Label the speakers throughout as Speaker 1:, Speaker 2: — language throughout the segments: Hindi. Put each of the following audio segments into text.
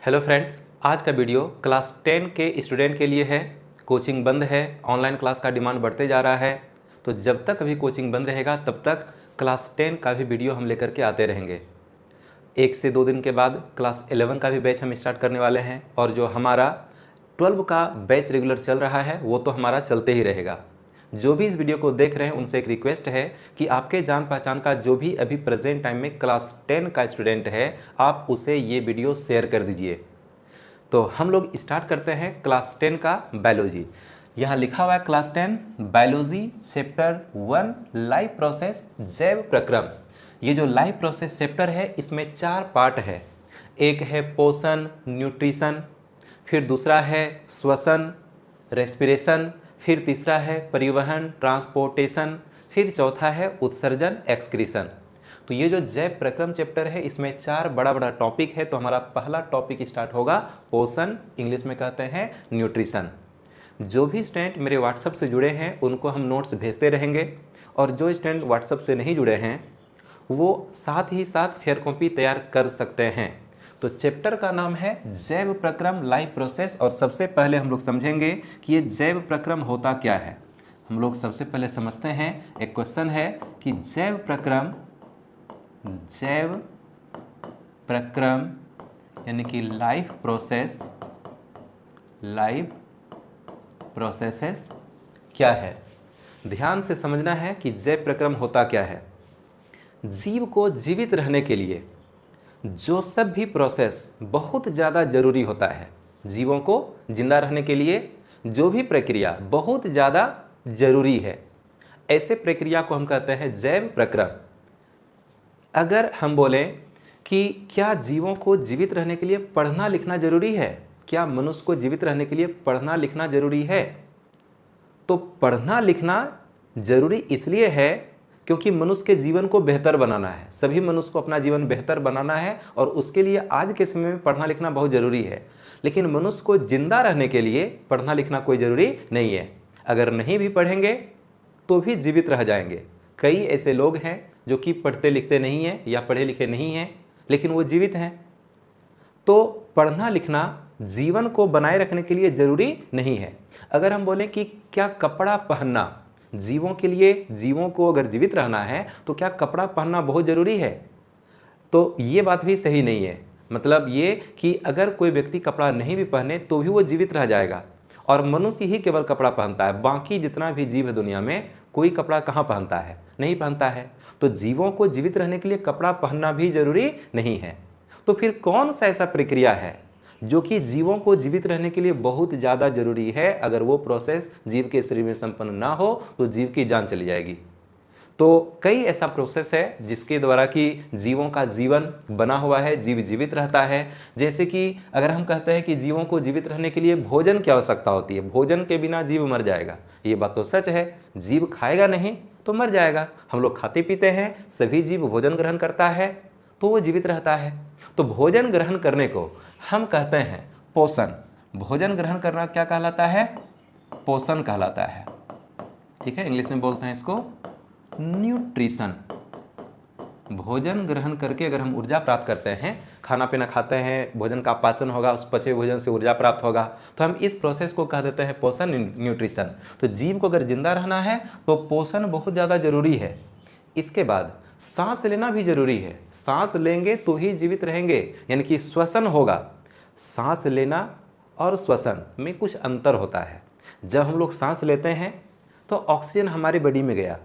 Speaker 1: हेलो फ्रेंड्स, आज का वीडियो क्लास 10 के स्टूडेंट के लिए है। कोचिंग बंद है, ऑनलाइन क्लास का डिमांड बढ़ते जा रहा है। तो जब तक अभी कोचिंग बंद रहेगा तब तक क्लास 10 का भी वीडियो हम लेकर के आते रहेंगे। 1 से 2 दिन के बाद क्लास 11 का भी बैच हम स्टार्ट करने वाले हैं और जो हमारा 12 का बैच रेगुलर चल रहा है वो तो हमारा चलते ही रहेगा। जो भी इस वीडियो को देख रहे हैं उनसे एक रिक्वेस्ट है कि आपके जान पहचान का जो भी अभी प्रेजेंट टाइम में क्लास 10 का स्टूडेंट है, आप उसे ये वीडियो शेयर कर दीजिए। तो हम लोग स्टार्ट करते हैं क्लास 10 का बायोलॉजी। यहाँ लिखा हुआ है class 10 biology chapter 1 life process जैव प्रक्रम। ये जो लाइफ प्रोसेस चैप्टर है इसमें 4 पार्ट है। एक है पोषण न्यूट्रिशन, फिर दूसरा है श्वसन रेस्पिरेशन, फिर तीसरा है परिवहन ट्रांसपोर्टेशन, फिर चौथा है उत्सर्जन एक्सक्रीशन। तो ये जो जैव प्रक्रम चैप्टर है इसमें 4 बड़ा बड़ा टॉपिक है। तो हमारा पहला टॉपिक स्टार्ट होगा पोषण, इंग्लिश में कहते हैं न्यूट्रिशन। जो भी स्टूडेंट मेरे व्हाट्सएप से जुड़े हैं उनको हम नोट्स भेजते रहेंगे, और जो स्टूडेंट व्हाट्सएप से नहीं जुड़े हैं वो साथ ही साथ फेयर कॉपी तैयार कर सकते हैं। तो चैप्टर का नाम है जैव प्रक्रम लाइफ प्रोसेस। और सबसे पहले हम लोग समझेंगे कि ये जैव प्रक्रम होता क्या है। हम लोग सबसे पहले समझते हैं, एक क्वेश्चन है कि जैव प्रक्रम यानी कि लाइफ प्रोसेसेस क्या है। ध्यान से समझना है कि जैव प्रक्रम होता क्या है। जीव को जीवित रहने के लिए जो सब भी प्रोसेस बहुत ज़्यादा ज़रूरी होता है, जीवों को जिंदा रहने के लिए जो भी प्रक्रिया बहुत ज़्यादा ज़रूरी है, ऐसे प्रक्रिया को हम कहते हैं जैव प्रक्रम। अगर हम बोलें कि क्या जीवों को जीवित रहने के लिए पढ़ना लिखना ज़रूरी है, क्या मनुष्य को जीवित रहने के लिए पढ़ना लिखना ज़रूरी है, तो पढ़ना लिखना ज़रूरी इसलिए है क्योंकि मनुष्य के जीवन को बेहतर बनाना है। सभी मनुष्य को अपना जीवन बेहतर बनाना है और उसके लिए आज के समय में पढ़ना लिखना बहुत ज़रूरी है। लेकिन मनुष्य को जिंदा रहने के लिए पढ़ना लिखना कोई ज़रूरी नहीं है। अगर नहीं भी पढ़ेंगे तो भी जीवित रह जाएंगे। कई ऐसे लोग हैं जो कि पढ़ते लिखते नहीं हैं या पढ़े लिखे नहीं हैं लेकिन वो जीवित हैं। तो पढ़ना लिखना जीवन को बनाए रखने के लिए ज़रूरी नहीं है। अगर हम बोलें कि क्या कपड़ा पहनना जीवों के लिए, जीवों को अगर जीवित रहना है तो क्या कपड़ा पहनना बहुत ज़रूरी है, तो ये बात भी सही नहीं है। मतलब ये कि अगर कोई व्यक्ति कपड़ा नहीं भी पहने तो भी वो जीवित रह जाएगा, और मनुष्य ही केवल कपड़ा पहनता है। बाकी जितना भी जीव है दुनिया में कोई कपड़ा कहाँ पहनता है, नहीं पहनता है। तो जीवों को जीवित रहने के लिए कपड़ा पहनना भी जरूरी नहीं है। तो फिर कौन सा ऐसा प्रक्रिया है जो कि जीवों को जीवित रहने के लिए बहुत ज़्यादा जरूरी है। अगर वो प्रोसेस जीव के शरीर में संपन्न ना हो तो जीव की जान चली जाएगी। तो कई ऐसा प्रोसेस है जिसके द्वारा कि जीवों का जीवन बना हुआ है, जीव जीवित रहता है। जैसे कि अगर हम कहते हैं कि जीवों को जीवित रहने के लिए भोजन की आवश्यकता होती है, भोजन के बिना जीव मर जाएगा, ये बात तो सच है। जीव खाएगा नहीं तो मर जाएगा। हम लोग खाते पीते हैं, सभी जीव भोजन ग्रहण करता है तो वो जीवित रहता है। तो भोजन ग्रहण करने को हम कहते हैं पोषण। भोजन ग्रहण करना क्या कहलाता है, पोषण कहलाता है। ठीक है, इंग्लिश में बोलते हैं इसको न्यूट्रिशन। भोजन ग्रहण करके अगर हम ऊर्जा प्राप्त करते हैं, खाना पीना खाते हैं, भोजन का पाचन होगा, उस पचे भोजन से ऊर्जा प्राप्त होगा, तो हम इस प्रोसेस को कह देते हैं पोषण न्यूट्रिशन। तो जीव को अगर जिंदा रहना है तो पोषण बहुत ज़्यादा जरूरी है। इसके बाद सांस लेना भी जरूरी है। सांस लेंगे तो ही जीवित रहेंगे, यानी कि श्वसन होगा। सांस लेना और श्वसन में कुछ अंतर होता है। जब हम लोग सांस लेते हैं तो ऑक्सीजन हमारे बॉडी में गया,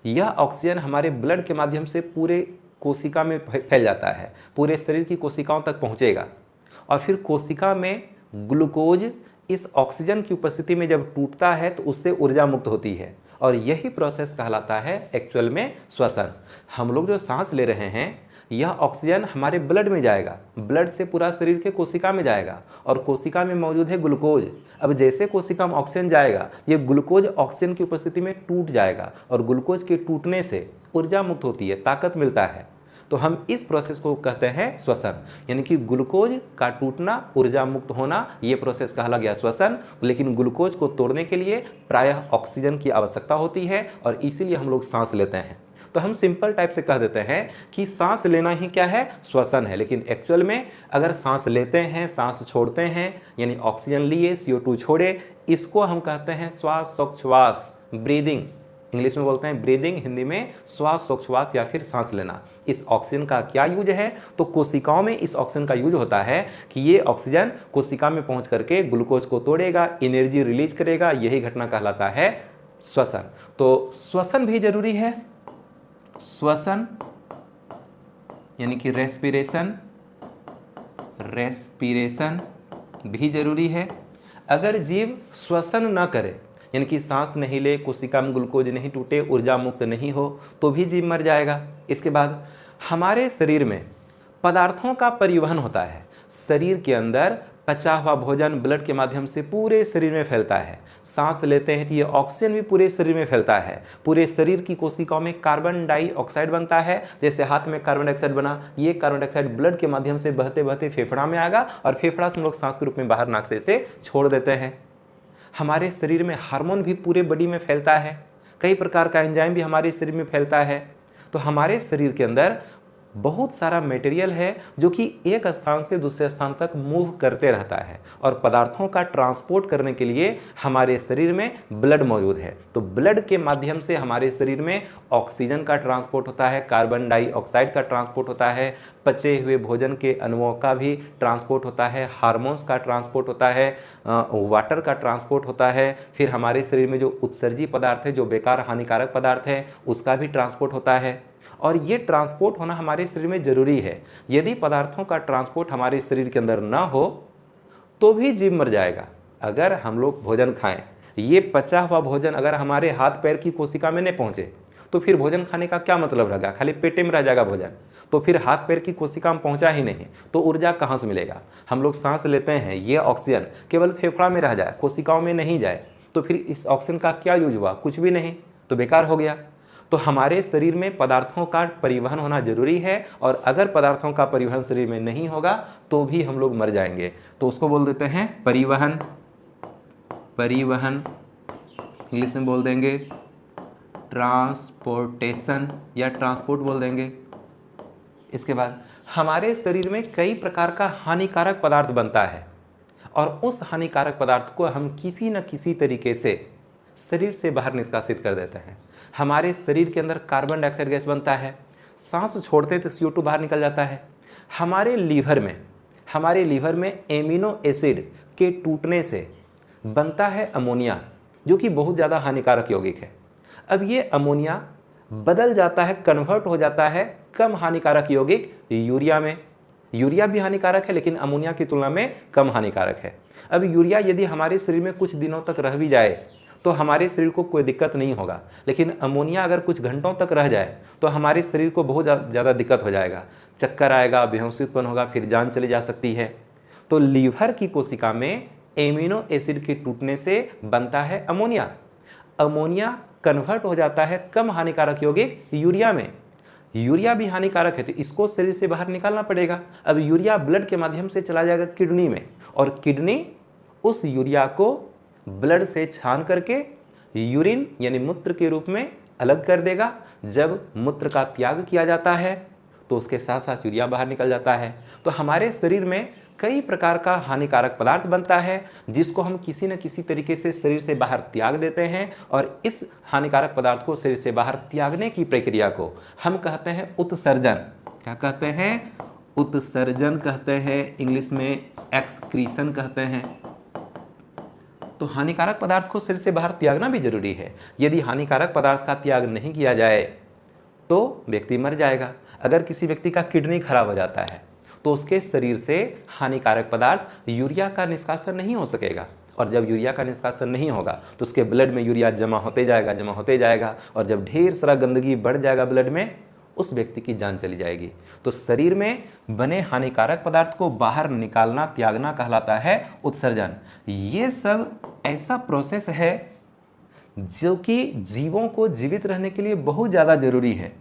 Speaker 1: यह ऑक्सीजन हमारे ब्लड के माध्यम से पूरे कोशिका में फैल जाता है, पूरे शरीर की कोशिकाओं तक पहुंचेगा, और फिर कोशिका में ग्लूकोज इस ऑक्सीजन की उपस्थिति में जब टूटता है तो उससे ऊर्जा मुक्त होती है, और यही प्रोसेस कहलाता है एक्चुअल में श्वसन। हम लोग जो सांस ले रहे हैं यह ऑक्सीजन हमारे ब्लड में जाएगा, ब्लड से पूरा शरीर के कोशिका में जाएगा, और कोशिका में मौजूद है ग्लूकोज। अब जैसे कोशिका में ऑक्सीजन जाएगा, ये ग्लूकोज ऑक्सीजन की उपस्थिति में टूट जाएगा, और ग्लूकोज के टूटने से ऊर्जा मुक्त होती है, ताकत मिलता है। तो हम इस प्रोसेस को कहते हैं श्वसन, यानी कि ग्लूकोज का टूटना, ऊर्जा मुक्त होना, ये प्रोसेस कहला गया श्वसन। लेकिन ग्लूकोज को तोड़ने के लिए प्रायः ऑक्सीजन की आवश्यकता होती है और इसीलिए हम लोग सांस लेते हैं। तो हम सिंपल टाइप से कह देते हैं कि सांस लेना ही क्या है, श्वसन है। लेकिन एक्चुअल में अगर सांस लेते हैं, सांस छोड़ते हैं, यानी ऑक्सीजन लिए CO2 छोड़े, इसको हम कहते हैं श्वासोच्छ्वास, ब्रीदिंग। इंग्लिश में बोलते हैं ब्रीदिंग, हिंदी में श्वासोच्छ्वास या फिर सांस लेना। इस ऑक्सीजन का क्या यूज है, तो कोशिकाओं में इस ऑक्सीजन का यूज होता है कि ये ऑक्सीजन कोशिका में पहुंच करके ग्लूकोज को तोड़ेगा, एनर्जी रिलीज करेगा, यही घटना कहलाता है श्वसन। तो श्वसन भी जरूरी है, श्वसन यानी कि रेस्पिरेशन, रेस्पिरेशन भी जरूरी है। अगर जीव श्वसन न करे, यानी कि सांस नहीं ले, कोशिका में ग्लूकोज नहीं टूटे, ऊर्जा मुक्त नहीं हो, तो भी जीव मर जाएगा। इसके बाद हमारे शरीर में पदार्थों का परिवहन होता है। शरीर के अंदर पचा हुआ भोजन ब्लड के माध्यम से पूरे शरीर में फैलता है। सांस लेते हैं तो ये ऑक्सीजन भी पूरे शरीर में फैलता है। पूरे शरीर की कोशिकाओं में कार्बन डाइऑक्साइड बनता है। जैसे हाथ में कार्बन डाइऑक्साइड बना, ये कार्बन डाइऑक्साइड ब्लड के माध्यम से बहते बहते फेफड़ा में आएगा और फेफड़ा से हम लोग सांस के रूप में बाहर नाक से इसे छोड़ देते हैं। हमारे शरीर में हार्मोन भी पूरे बॉडी में फैलता है। कई प्रकार का एंजाइम भी हमारे शरीर में फैलता है। तो हमारे शरीर के अंदर बहुत सारा मटेरियल है जो कि एक स्थान से दूसरे स्थान तक मूव करते रहता है और पदार्थों का ट्रांसपोर्ट करने के लिए हमारे शरीर में ब्लड मौजूद है। तो ब्लड के माध्यम से हमारे शरीर में ऑक्सीजन का ट्रांसपोर्ट होता है, कार्बन डाइऑक्साइड का ट्रांसपोर्ट होता है, पचे हुए भोजन के अणुओं का भी ट्रांसपोर्ट होता है, हार्मोन्स का ट्रांसपोर्ट होता है, वाटर का ट्रांसपोर्ट होता है। फिर हमारे शरीर में जो उत्सर्जी पदार्थ है, जो बेकार हानिकारक पदार्थ है, उसका भी ट्रांसपोर्ट होता है। और ये ट्रांसपोर्ट होना हमारे शरीर में जरूरी है। यदि पदार्थों का ट्रांसपोर्ट हमारे शरीर के अंदर ना हो तो भी जीव मर जाएगा। अगर हम लोग भोजन खाएं, ये पचा हुआ भोजन अगर हमारे हाथ पैर की कोशिका में नहीं पहुंचे तो फिर भोजन खाने का क्या मतलब रहेगा, खाली पेटे में रह जाएगा भोजन। तो फिर हाथ पैर की कोशिका में पहुंचा ही नहीं तो ऊर्जा कहाँ से मिलेगा। हम लोग सांस लेते हैं, ये ऑक्सीजन केवल फेफड़ा में रह जाए, कोशिकाओं में नहीं जाए, तो फिर इस ऑक्सीजन का क्या यूज हुआ, कुछ भी नहीं, तो बेकार हो गया। तो हमारे शरीर में पदार्थों का परिवहन होना जरूरी है और अगर पदार्थों का परिवहन शरीर में नहीं होगा तो भी हम लोग मर जाएंगे। तो उसको बोल देते हैं परिवहन। परिवहन इंग्लिश में बोल देंगे ट्रांसपोर्टेशन या ट्रांसपोर्ट बोल देंगे। इसके बाद हमारे शरीर में कई प्रकार का हानिकारक पदार्थ बनता है और उस हानिकारक पदार्थ को हम किसी न किसी तरीके से शरीर से बाहर निष्कासित कर देते हैं। हमारे शरीर के अंदर कार्बन डाइऑक्साइड गैस बनता है, सांस छोड़ते हैं तो CO2 बाहर निकल जाता है। हमारे लीवर में एमिनो एसिड के टूटने से बनता है अमोनिया, जो कि बहुत ज़्यादा हानिकारक यौगिक है। अब ये अमोनिया बदल जाता है, कन्वर्ट हो जाता है कम हानिकारक यौगिक यूरिया में। यूरिया भी हानिकारक है लेकिन अमोनिया की तुलना में कम हानिकारक है। अब यूरिया यदि हमारे शरीर में कुछ दिनों तक रह भी जाए तो हमारे शरीर को कोई दिक्कत नहीं होगा, लेकिन अमोनिया अगर कुछ घंटों तक रह जाए तो हमारे शरीर को बहुत ज़्यादा दिक्कत हो जाएगा, चक्कर आएगा, बेहोशी उत्पन्न होगा, फिर जान चली जा सकती है। तो लीवर की कोशिका में एमिनो एसिड के टूटने से बनता है अमोनिया। अमोनिया कन्वर्ट हो जाता है कम हानिकारक यौगिक यूरिया में। यूरिया भी हानिकारक है तो इसको शरीर से बाहर निकालना पड़ेगा। अब यूरिया ब्लड के माध्यम से चला जाएगा किडनी में और किडनी उस यूरिया को ब्लड से छान करके यूरिन यानी मूत्र के रूप में अलग कर देगा। जब मूत्र का त्याग किया जाता है तो उसके साथ साथ यूरिया बाहर निकल जाता है। तो हमारे शरीर में कई प्रकार का हानिकारक पदार्थ बनता है जिसको हम किसी न किसी तरीके से शरीर से बाहर त्याग देते हैं और इस हानिकारक पदार्थ को शरीर से बाहर त्यागने की प्रक्रिया को हम कहते हैं उत्सर्जन। क्या कहते हैं? उत्सर्जन कहते हैं, इंग्लिश में एक्सक्रीशन कहते हैं। तो हानिकारक पदार्थ को शरीर से बाहर त्यागना भी जरूरी है। यदि हानिकारक पदार्थ का त्याग नहीं किया जाए तो व्यक्ति मर जाएगा। अगर किसी व्यक्ति का किडनी खराब हो जाता है तो उसके शरीर से हानिकारक पदार्थ यूरिया का निष्कासन नहीं हो सकेगा और जब यूरिया का निष्कासन नहीं होगा तो उसके ब्लड में यूरिया जमा होते जाएगा और जब ढेर सारा गंदगी बढ़ जाएगा ब्लड में, उस व्यक्ति की जान चली जाएगी। तो शरीर में बने हानिकारक पदार्थ को बाहर निकालना, त्यागना कहलाता है उत्सर्जन। ये सब ऐसा प्रोसेस है जो कि जीवों को जीवित रहने के लिए बहुत ज़्यादा जरूरी है।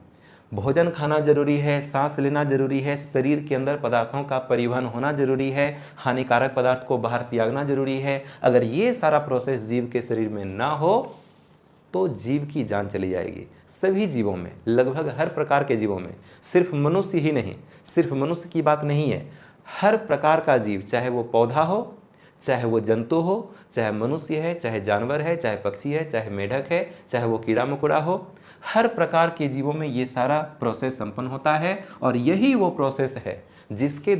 Speaker 1: भोजन खाना जरूरी है, सांस लेना जरूरी है, शरीर के अंदर पदार्थों का परिवहन होना जरूरी है, हानिकारक पदार्थ को बाहर त्यागना जरूरी है। अगर ये सारा प्रोसेस जीव के शरीर में ना हो तो जीव की जान चली जाएगी। सभी जीवों में, लगभग हर प्रकार के जीवों में, सिर्फ मनुष्य ही नहीं, सिर्फ मनुष्य की बात नहीं है, हर प्रकार का जीव, चाहे वो पौधा हो, चाहे वो जंतु हो, चाहे मनुष्य है, चाहे जानवर है, चाहे पक्षी है, चाहे मेढक है, चाहे वो कीड़ा मकोड़ा हो, हर प्रकार के जीवों में ये सारा प्रोसेस संपन्न होता है। और यही वो प्रोसेस है जिसके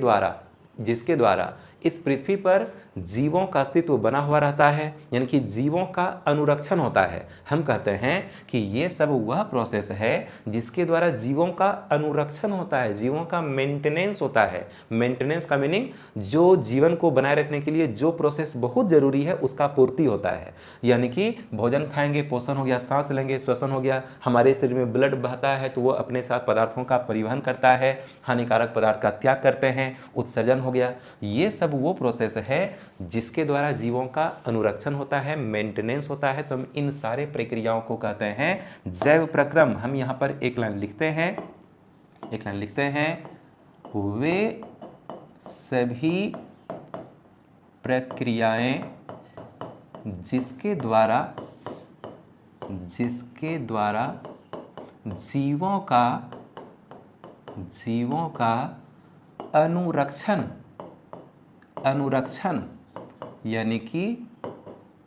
Speaker 1: द्वारा इस पृथ्वी पर जीवों का अस्तित्व बना हुआ रहता है, यानी कि जीवों का अनुरक्षण होता है। हम कहते हैं कि ये सब वह प्रोसेस है जिसके द्वारा जीवों का अनुरक्षण होता है, जीवों का मेंटेनेंस होता है। मेंटेनेंस का मीनिंग जो जीवन को बनाए रखने के लिए जो प्रोसेस बहुत जरूरी है उसका पूर्ति होता है। यानी कि भोजन खाएंगे, पोषण हो गया, सांस लेंगे, श्वसन हो गया, हमारे शरीर में ब्लड बहता है तो वो अपने साथ पदार्थों का परिवहन करता है, हानिकारक पदार्थ का त्याग करते हैं, उत्सर्जन हो गया। ये सब वो प्रोसेस है जिसके द्वारा जीवों का अनुरक्षण होता है, मेंटेनेंस होता है। तो हम इन सारे प्रक्रियाओं को कहते हैं जैव प्रक्रम। हम यहाँ पर एक लाइन लिखते हैं, वे सभी प्रक्रियाएं जिसके द्वारा जीवों का अनुरक्षण यानी कि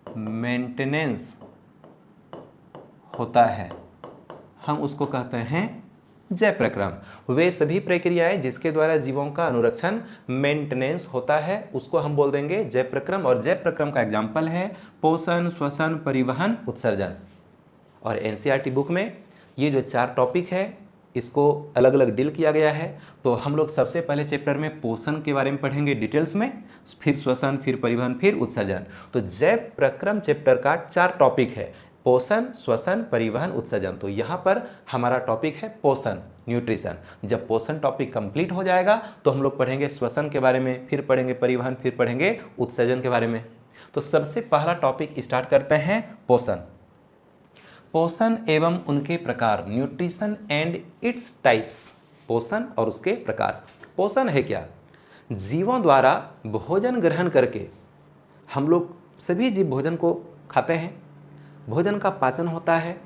Speaker 1: मेंटेनेंस होता है, हम उसको कहते हैं जैव प्रक्रम। वे सभी प्रक्रियाएं जिसके द्वारा जीवों का अनुरक्षण, मेंटेनेंस होता है, उसको हम बोल देंगे जैव प्रक्रम। और जैव प्रक्रम का एग्जाम्पल है पोषण, श्वसन, परिवहन, उत्सर्जन। और एनसीईआरटी बुक में ये जो 4 टॉपिक है इसको अलग अलग डील किया गया है। तो हम लोग सबसे पहले चैप्टर में पोषण के बारे में पढ़ेंगे डिटेल्स में, फिर श्वसन, फिर परिवहन, फिर उत्सर्जन। तो जैव प्रक्रम चैप्टर का 4 टॉपिक है, पोषण, श्वसन, परिवहन, उत्सर्जन। तो यहाँ पर हमारा टॉपिक है पोषण, न्यूट्रिशन। जब पोषण टॉपिक कंप्लीट हो जाएगा तो हम लोग पढ़ेंगे श्वसन के बारे में, फिर पढ़ेंगे परिवहन, फिर पढ़ेंगे उत्सर्जन के बारे में। तो सबसे पहला टॉपिक स्टार्ट करते हैं पोषण एवं उनके प्रकार, न्यूट्रिशन एंड इट्स टाइप्स। पोषण और उसके प्रकार। पोषण है क्या? जीवों द्वारा भोजन ग्रहण करके, हम लोग सभी जीव भोजन को खाते हैं, भोजन का पाचन होता है,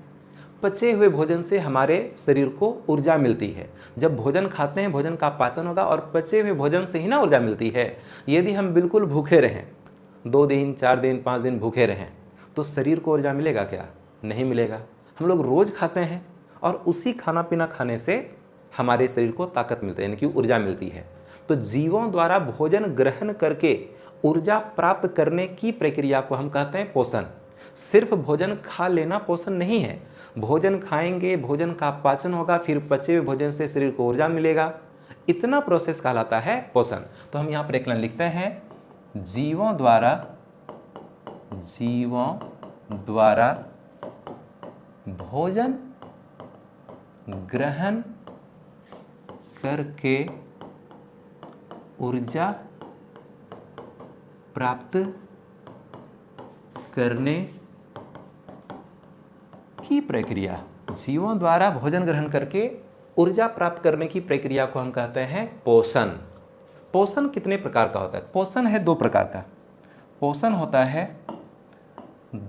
Speaker 1: पचे हुए भोजन से हमारे शरीर को ऊर्जा मिलती है। जब भोजन खाते हैं भोजन का पाचन होगा और पचे हुए भोजन से ही ना ऊर्जा मिलती है। यदि हम बिल्कुल भूखे रहें, 2 दिन, 4 दिन, 5 दिन भूखे रहें तो शरीर को ऊर्जा मिलेगा क्या? नहीं मिलेगा। हम लोग रोज़ खाते हैं और उसी खाना पीना खाने से हमारे शरीर को ताकत मिलती है, यानी कि ऊर्जा मिलती है। तो जीवों द्वारा भोजन ग्रहण करके ऊर्जा प्राप्त करने की प्रक्रिया को हम कहते हैं पोषण। सिर्फ भोजन खा लेना पोषण नहीं है। भोजन खाएंगे, भोजन का पाचन होगा, फिर पचे हुए भोजन से शरीर को ऊर्जा मिलेगा, इतना प्रोसेस कहलाता है पोषण। तो हम यहाँ पर एक लाइन लिखते हैं, जीवों द्वारा भोजन ग्रहण करके ऊर्जा प्राप्त करने की प्रक्रिया। जीवों द्वारा भोजन ग्रहण करके ऊर्जा प्राप्त करने की प्रक्रिया को हम कहते हैं पोषण। पोषण कितने प्रकार का होता है? पोषण है 2 प्रकार का। पोषण होता है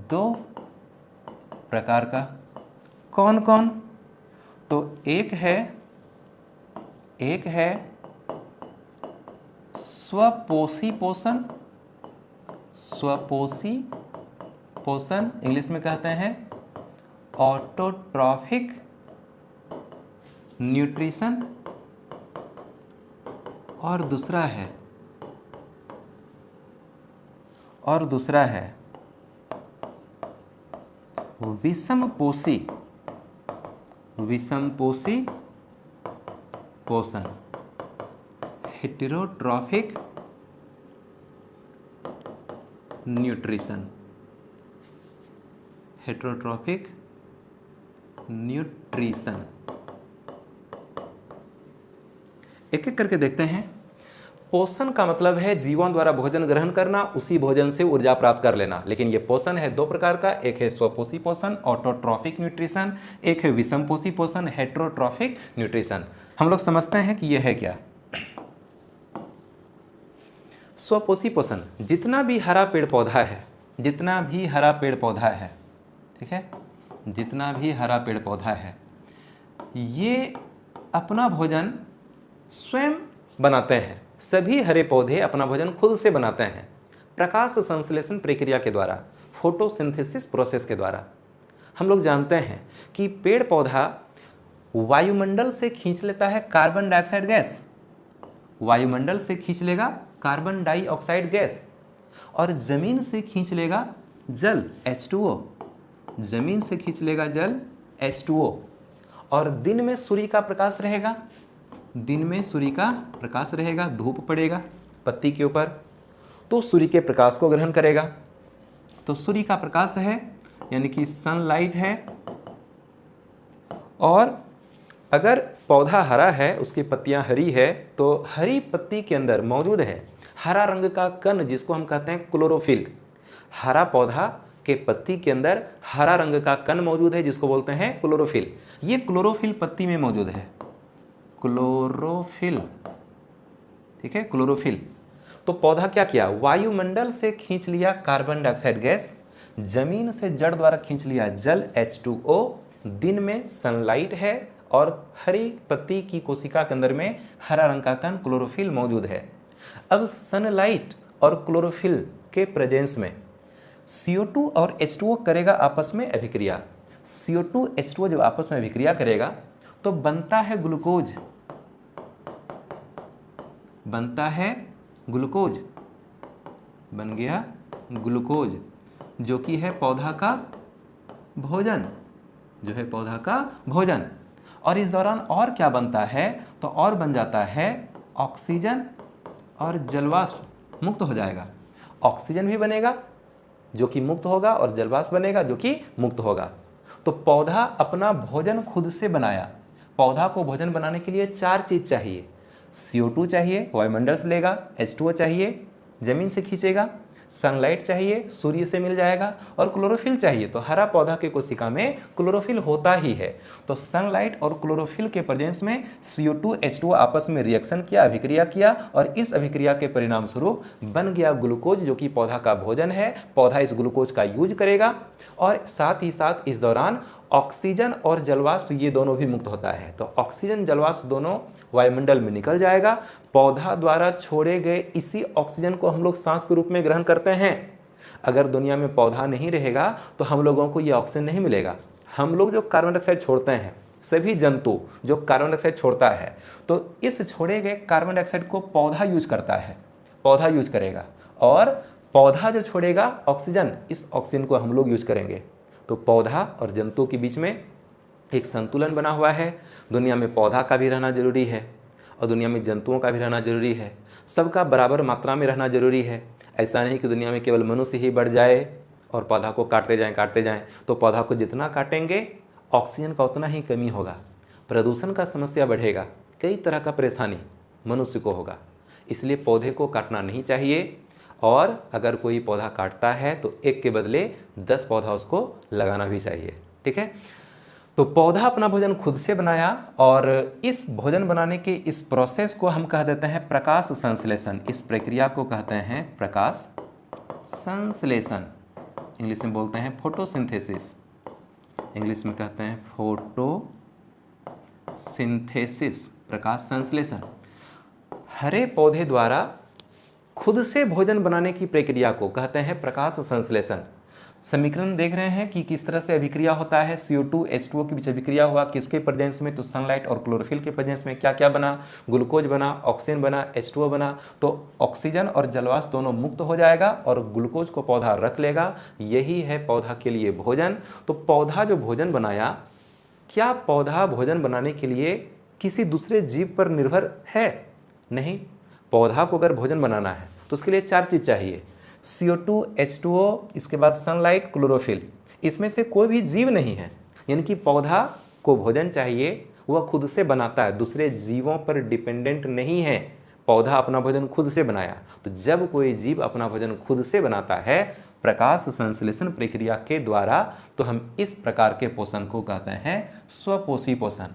Speaker 1: 2 प्रकार का। कौन कौन? तो एक है स्वपोषी पोषण। स्वपोषी पोषण इंग्लिश में कहते हैं ऑटोट्रॉफिक न्यूट्रिशन। और दूसरा है विषमपोषी पोषण, हेटेरोट्रॉफिक न्यूट्रिशन। हेटेरोट्रॉफिक न्यूट्रिशन एक एक करके देखते हैं। पोषण का मतलब है जीवों द्वारा भोजन ग्रहण करना, उसी भोजन से ऊर्जा प्राप्त कर लेना। लेकिन ये पोषण है 2 प्रकार का, एक है स्वपोषी पोषण ऑटोट्रॉफिक न्यूट्रिशन, एक है विषमपोषी पोषण हेटेरोट्रॉफिक न्यूट्रिशन। हम लोग समझते हैं कि यह है क्या। स्वपोषी पोषण, जितना भी हरा पेड़ पौधा है, ठीक है, जितना भी हरा पेड़ पौधा है ये अपना भोजन स्वयं बनाते हैं। सभी हरे पौधे अपना भोजन खुद से बनाते हैं प्रकाश संश्लेषण प्रक्रिया के द्वारा, फोटोसिंथेसिस प्रोसेस के द्वारा। हम लोग जानते हैं कि पेड़ पौधा वायुमंडल से खींच लेता है कार्बन डाइऑक्साइड गैस, वायुमंडल से खींच लेगा कार्बन डाइऑक्साइड गैस और जमीन से खींच लेगा जल H2O, जमीन से खींच लेगा जल H2O। और दिन में सूर्य का प्रकाश रहेगा, दिन में सूर्य का प्रकाश रहेगा, धूप पड़ेगा पत्ती के ऊपर तो सूर्य के प्रकाश को ग्रहण करेगा। तो सूर्य का प्रकाश है यानी कि सनलाइट है। और अगर पौधा हरा है, उसकी पत्तियां हरी है, तो हरी पत्ती के अंदर मौजूद है हरा रंग का कण जिसको हम कहते हैं क्लोरोफिल। हरा पौधा के पत्ती के अंदर हरा रंग का कण मौजूद है जिसको बोलते हैं क्लोरोफिल। ये क्लोरोफिल पत्ती में मौजूद है, क्लोरोफिल, ठीक है, क्लोरोफिल। तो पौधा क्या किया, वायुमंडल से खींच लिया कार्बन डाइऑक्साइड गैस, जमीन से जड़ द्वारा खींच लिया जल H2O, दिन में सनलाइट है और हरी पत्ती की कोशिका के अंदर में हरा रंग का कण क्लोरोफिल मौजूद है। अब सनलाइट और क्लोरोफिल के प्रेजेंस में CO2 और H2O करेगा आपस में अभिक्रिया। CO2 H2O जब आपस में अभिक्रिया करेगा तो बनता है ग्लूकोज, बनता है ग्लूकोज, बन गया ग्लूकोज जो कि है पौधा का भोजन, जो है पौधा का भोजन। और इस दौरान और क्या बनता है, तो और बन जाता है ऑक्सीजन और जलवाष्प मुक्त हो जाएगा। ऑक्सीजन भी बनेगा जो कि मुक्त होगा और जलवाष्प बनेगा जो कि मुक्त होगा। तो पौधा अपना भोजन खुद से बनाया। पौधा को भोजन बनाने के लिए 4 चीज चाहिए, CO2 चाहिए, वायुमंडल से लेगा, H2O चाहिए, जमीन से खींचेगा, सनलाइट चाहिए, सूर्य से मिल जाएगा, और क्लोरोफिल चाहिए। तो हरा पौधा के कोशिका में क्लोरोफिल होता ही है। तो सनलाइट और क्लोरोफिल के प्रेजेंस में CO2 H2O आपस में रिएक्शन किया, अभिक्रिया किया, और इस अभिक्रिया के परिणाम स्वरूप बन गया ग्लूकोज जो कि पौधा का भोजन है। पौधा इस ग्लूकोज का यूज करेगा और साथ ही साथ इस दौरान ऑक्सीजन और जलवाष्प ये दोनों भी मुक्त होता है। तो ऑक्सीजन जलवाष्प दोनों वायुमंडल में निकल जाएगा। पौधा द्वारा छोड़े गए इसी ऑक्सीजन को हम लोग सांस के रूप में ग्रहण करते हैं। अगर दुनिया में पौधा नहीं रहेगा तो हम लोगों को ये ऑक्सीजन नहीं मिलेगा। हम लोग जो कार्बन डाइऑक्साइड छोड़ते हैं, सभी जंतु जो कार्बन डाइऑक्साइड छोड़ता है, तो इस छोड़े गए कार्बन डाइऑक्साइड को पौधा यूज करता है, पौधा यूज करेगा, और पौधा जो छोड़ेगा ऑक्सीजन, इस ऑक्सीजन को हम लोग यूज करेंगे। तो पौधा और जंतु के बीच में एक संतुलन बना हुआ है। दुनिया में पौधा का भी रहना जरूरी है और दुनिया में जंतुओं का भी रहना जरूरी है। सबका बराबर मात्रा में रहना जरूरी है। ऐसा नहीं कि दुनिया में केवल मनुष्य ही बढ़ जाए और पौधा को काटते जाएं। तो पौधा को जितना काटेंगे ऑक्सीजन का उतना ही कमी होगा, प्रदूषण का समस्या बढ़ेगा, कई तरह का परेशानी मनुष्य को होगा। इसलिए पौधे को काटना नहीं चाहिए, और अगर कोई पौधा काटता है तो एक के बदले 10 पौधा उसको लगाना भी चाहिए। ठीक है, तो पौधा अपना भोजन खुद से बनाया, और इस भोजन बनाने के इस प्रोसेस को हम कह देते हैं प्रकाश संश्लेषण। इस प्रक्रिया को कहते हैं प्रकाश संश्लेषण, इंग्लिश में बोलते हैं फोटोसिंथेसिस, इंग्लिश में कहते हैं फोटोसिंथेसिस, प्रकाश संश्लेषण। हरे पौधे द्वारा खुद से भोजन बनाने की प्रक्रिया को कहते हैं प्रकाश संश्लेषण। समीकरण देख रहे हैं कि किस तरह से अभिक्रिया होता है। CO2 H2O के बीच अभिक्रिया हुआ, किसके प्रेजेंस में, तो सनलाइट और क्लोरोफिल के प्रेजेंस में क्या क्या बना, ग्लूकोज बना, ऑक्सीजन बना, H2O बना। तो ऑक्सीजन और जलवाष्प दोनों मुक्त हो जाएगा और ग्लूकोज को पौधा रख लेगा। यही है पौधा के लिए भोजन। तो पौधा जो भोजन बनाया, क्या पौधा भोजन बनाने के लिए किसी दूसरे जीव पर निर्भर है? नहीं। पौधा को अगर भोजन बनाना है तो उसके लिए 4 चीज चाहिए, CO2 H2O, इसके बाद सनलाइट, क्लोरोफिल। इसमें से कोई भी जीव नहीं है, यानी कि पौधा को भोजन चाहिए, वह खुद से बनाता है, दूसरे जीवों पर डिपेंडेंट नहीं है। पौधा अपना भोजन खुद से बनाया। तो जब कोई जीव अपना भोजन खुद से बनाता है प्रकाश संश्लेषण प्रक्रिया के द्वारा, तो हम इस प्रकार के पोषण को कहते हैं स्वपोषी पोषण,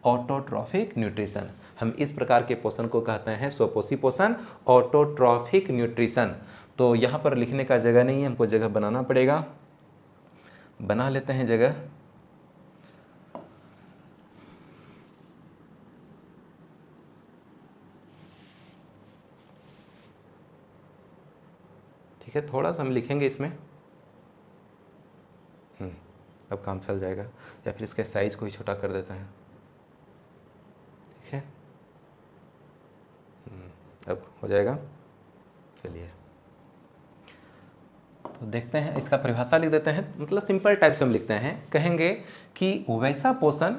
Speaker 1: ऑटोट्रॉफिक न्यूट्रिशन। हम इस प्रकार के पोषण को कहते हैं स्वपोषी पोषण, ऑटोट्रॉफिक न्यूट्रिशन। तो यहाँ पर लिखने का जगह नहीं है, हमको जगह बनाना पड़ेगा, बना लेते हैं जगह। ठीक है, थोड़ा सा हम लिखेंगे इसमें, अब काम चल जाएगा, या फिर इसके साइज को ही छोटा कर देते हैं। ठीक है, अब हो जाएगा। चलिए तो देखते हैं, इसका परिभाषा लिख देते हैं, मतलब सिंपल टाइप से हम लिखते हैं। कहेंगे कि वैसा पोषण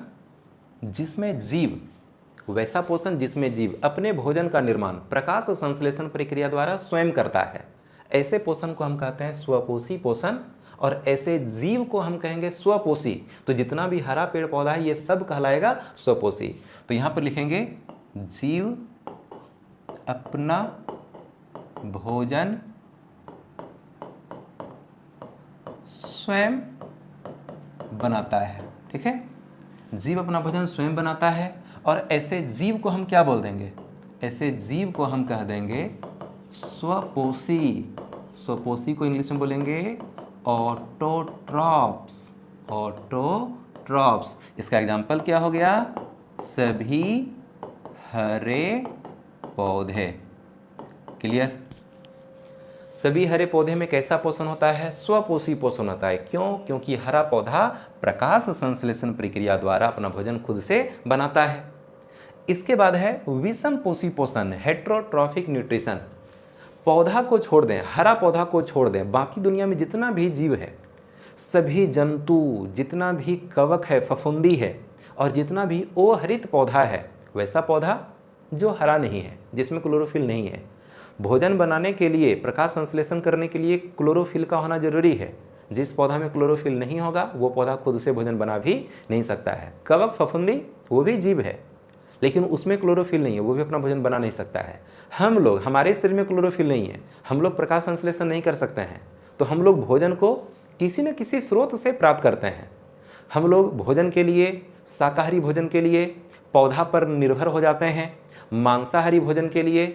Speaker 1: जिसमें जीव, वैसा पोषण जिसमें जीव अपने भोजन का निर्माण प्रकाश संश्लेषण प्रक्रिया द्वारा स्वयं करता है, ऐसे पोषण को हम कहते हैं स्वपोषी पोषण। और ऐसे जीव को हम कहेंगे स्वपोषी। तो जितना भी हरा पेड़ पौधा है ये सब कहलाएगा स्वपोषी। तो यहाँ पर लिखेंगे जीव अपना भोजन स्वयं बनाता है। ठीक है, जीव अपना भोजन स्वयं बनाता है। और ऐसे जीव को हम क्या बोल देंगे? ऐसे जीव को हम कह देंगे स्वपोषी। स्वपोषी को इंग्लिश में बोलेंगे ऑटोट्रॉप्स। ऑटोट्रॉप्स, इसका एग्जाम्पल क्या हो गया? सभी हरे पौधे। क्लियर? सभी हरे पौधे में कैसा पोषण होता है? स्वपोषी पोषण होता है। क्यों? क्योंकि हरा पौधा प्रकाश संश्लेषण प्रक्रिया द्वारा अपना भोजन खुद से बनाता है। इसके बाद है विषम पोषी पोषण, हेट्रोट्रॉफिक न्यूट्रिशन। पौधा को छोड़ दें, हरा पौधा को छोड़ दें, बाकी दुनिया में जितना भी जीव है, सभी जंतु, जितना भी कवक है, फफूंदी है, और जितना भी अहरित पौधा है, वैसा पौधा जो हरा नहीं है, जिसमें क्लोरोफिल नहीं है। भोजन बनाने के लिए, प्रकाश संश्लेषण करने के लिए क्लोरोफिल का होना जरूरी है। जिस पौधा में क्लोरोफिल नहीं होगा वो पौधा खुद से भोजन बना भी नहीं सकता है। कवक, फफूंदी वो भी जीव है, लेकिन उसमें क्लोरोफिल नहीं है, वो भी अपना भोजन बना नहीं सकता है। हम लोग, हमारे शरीर में क्लोरोफिल नहीं है, हम लोग प्रकाश संश्लेषण नहीं कर सकते हैं, तो हम लोग भोजन को किसी न किसी स्रोत से प्राप्त करते हैं। हम लोग भोजन के लिए, शाकाहारी भोजन के लिए पौधा पर निर्भर हो जाते हैं, मांसाहारी भोजन के लिए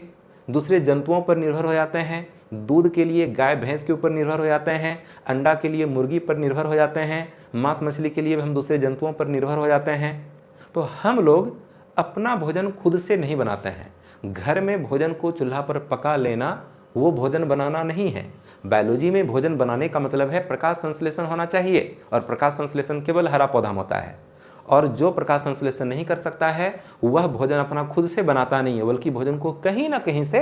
Speaker 1: दूसरे जंतुओं पर निर्भर हो जाते हैं, दूध के लिए गाय भैंस के ऊपर निर्भर हो जाते हैं, अंडा के लिए मुर्गी पर निर्भर हो जाते हैं, मांस मछली के लिए हम दूसरे जंतुओं पर निर्भर हो जाते हैं। तो हम लोग अपना भोजन खुद से नहीं बनाते हैं। घर में भोजन को चूल्हा पर पका लेना वो भोजन बनाना नहीं है। बायोलॉजी में भोजन बनाने का मतलब है प्रकाश संश्लेषण होना चाहिए, और प्रकाश संश्लेषण केवल हरा पौधा में होता है। और जो प्रकाश संश्लेषण नहीं कर सकता है वह भोजन अपना खुद से बनाता नहीं है, बल्कि भोजन को कहीं ना कहीं से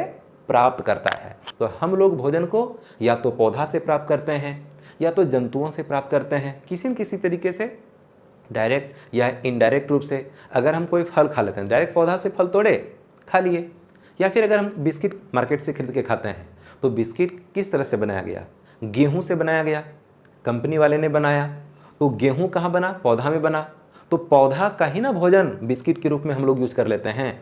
Speaker 1: प्राप्त करता है। तो हम लोग भोजन को या तो पौधा से प्राप्त करते हैं या तो जंतुओं से प्राप्त करते हैं, किसी न किसी तरीके से, डायरेक्ट या इनडायरेक्ट रूप से। अगर हम कोई फल खा लेते हैं, डायरेक्ट पौधा से फल तोड़े खा लिए, या फिर अगर हम बिस्किट मार्केट से खरीद के खाते हैं, तो बिस्किट किस तरह से बनाया गया? गेहूं से बनाया गया, कंपनी वाले ने बनाया। तो गेहूं कहाँ बना? पौधा में बना। तो पौधा का ही ना भोजन बिस्किट के रूप में हम लोग यूज कर लेते हैं।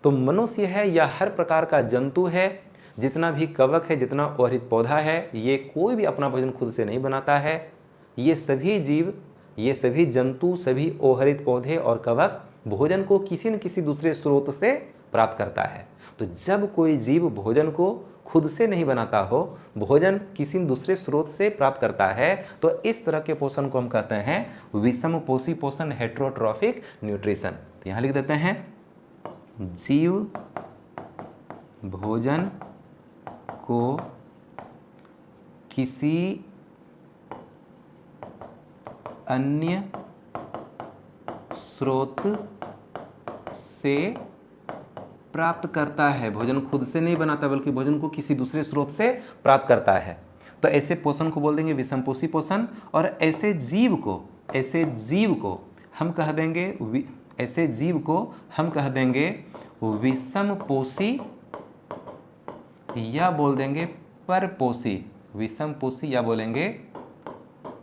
Speaker 1: तो मनुष्य है या हर प्रकार का जंतु है, जितना भी कवक है, जितना अहरित पौधा है, ये कोई भी अपना भोजन खुद से नहीं बनाता है। ये सभी जीव, ये सभी जंतु, सभी अहरित पौधे और कवक भोजन को किसी न किसी दूसरे स्रोत से प्राप्त करता है। तो जब कोई जीव भोजन को खुद से नहीं बनाता हो, भोजन किसी दूसरे स्रोत से प्राप्त करता है, तो इस तरह के पोषण को हम कहते हैं विषम पोषी पोषण, हेट्रोट्रॉफिक न्यूट्रिशन। तो यहाँ लिख देते हैं जीव भोजन को किसी अन्य स्रोत से प्राप्त करता है। भोजन खुद से नहीं बनाता, बल्कि भोजन को किसी दूसरे स्रोत से प्राप्त करता है। तो ऐसे पोषण को बोल देंगे विषमपोषी पोषण। और ऐसे जीव को हम कह देंगे, ऐसे जीव को हम कह देंगे विषमपोषी या बोल देंगे परपोषी। विषमपोषी या बोलेंगे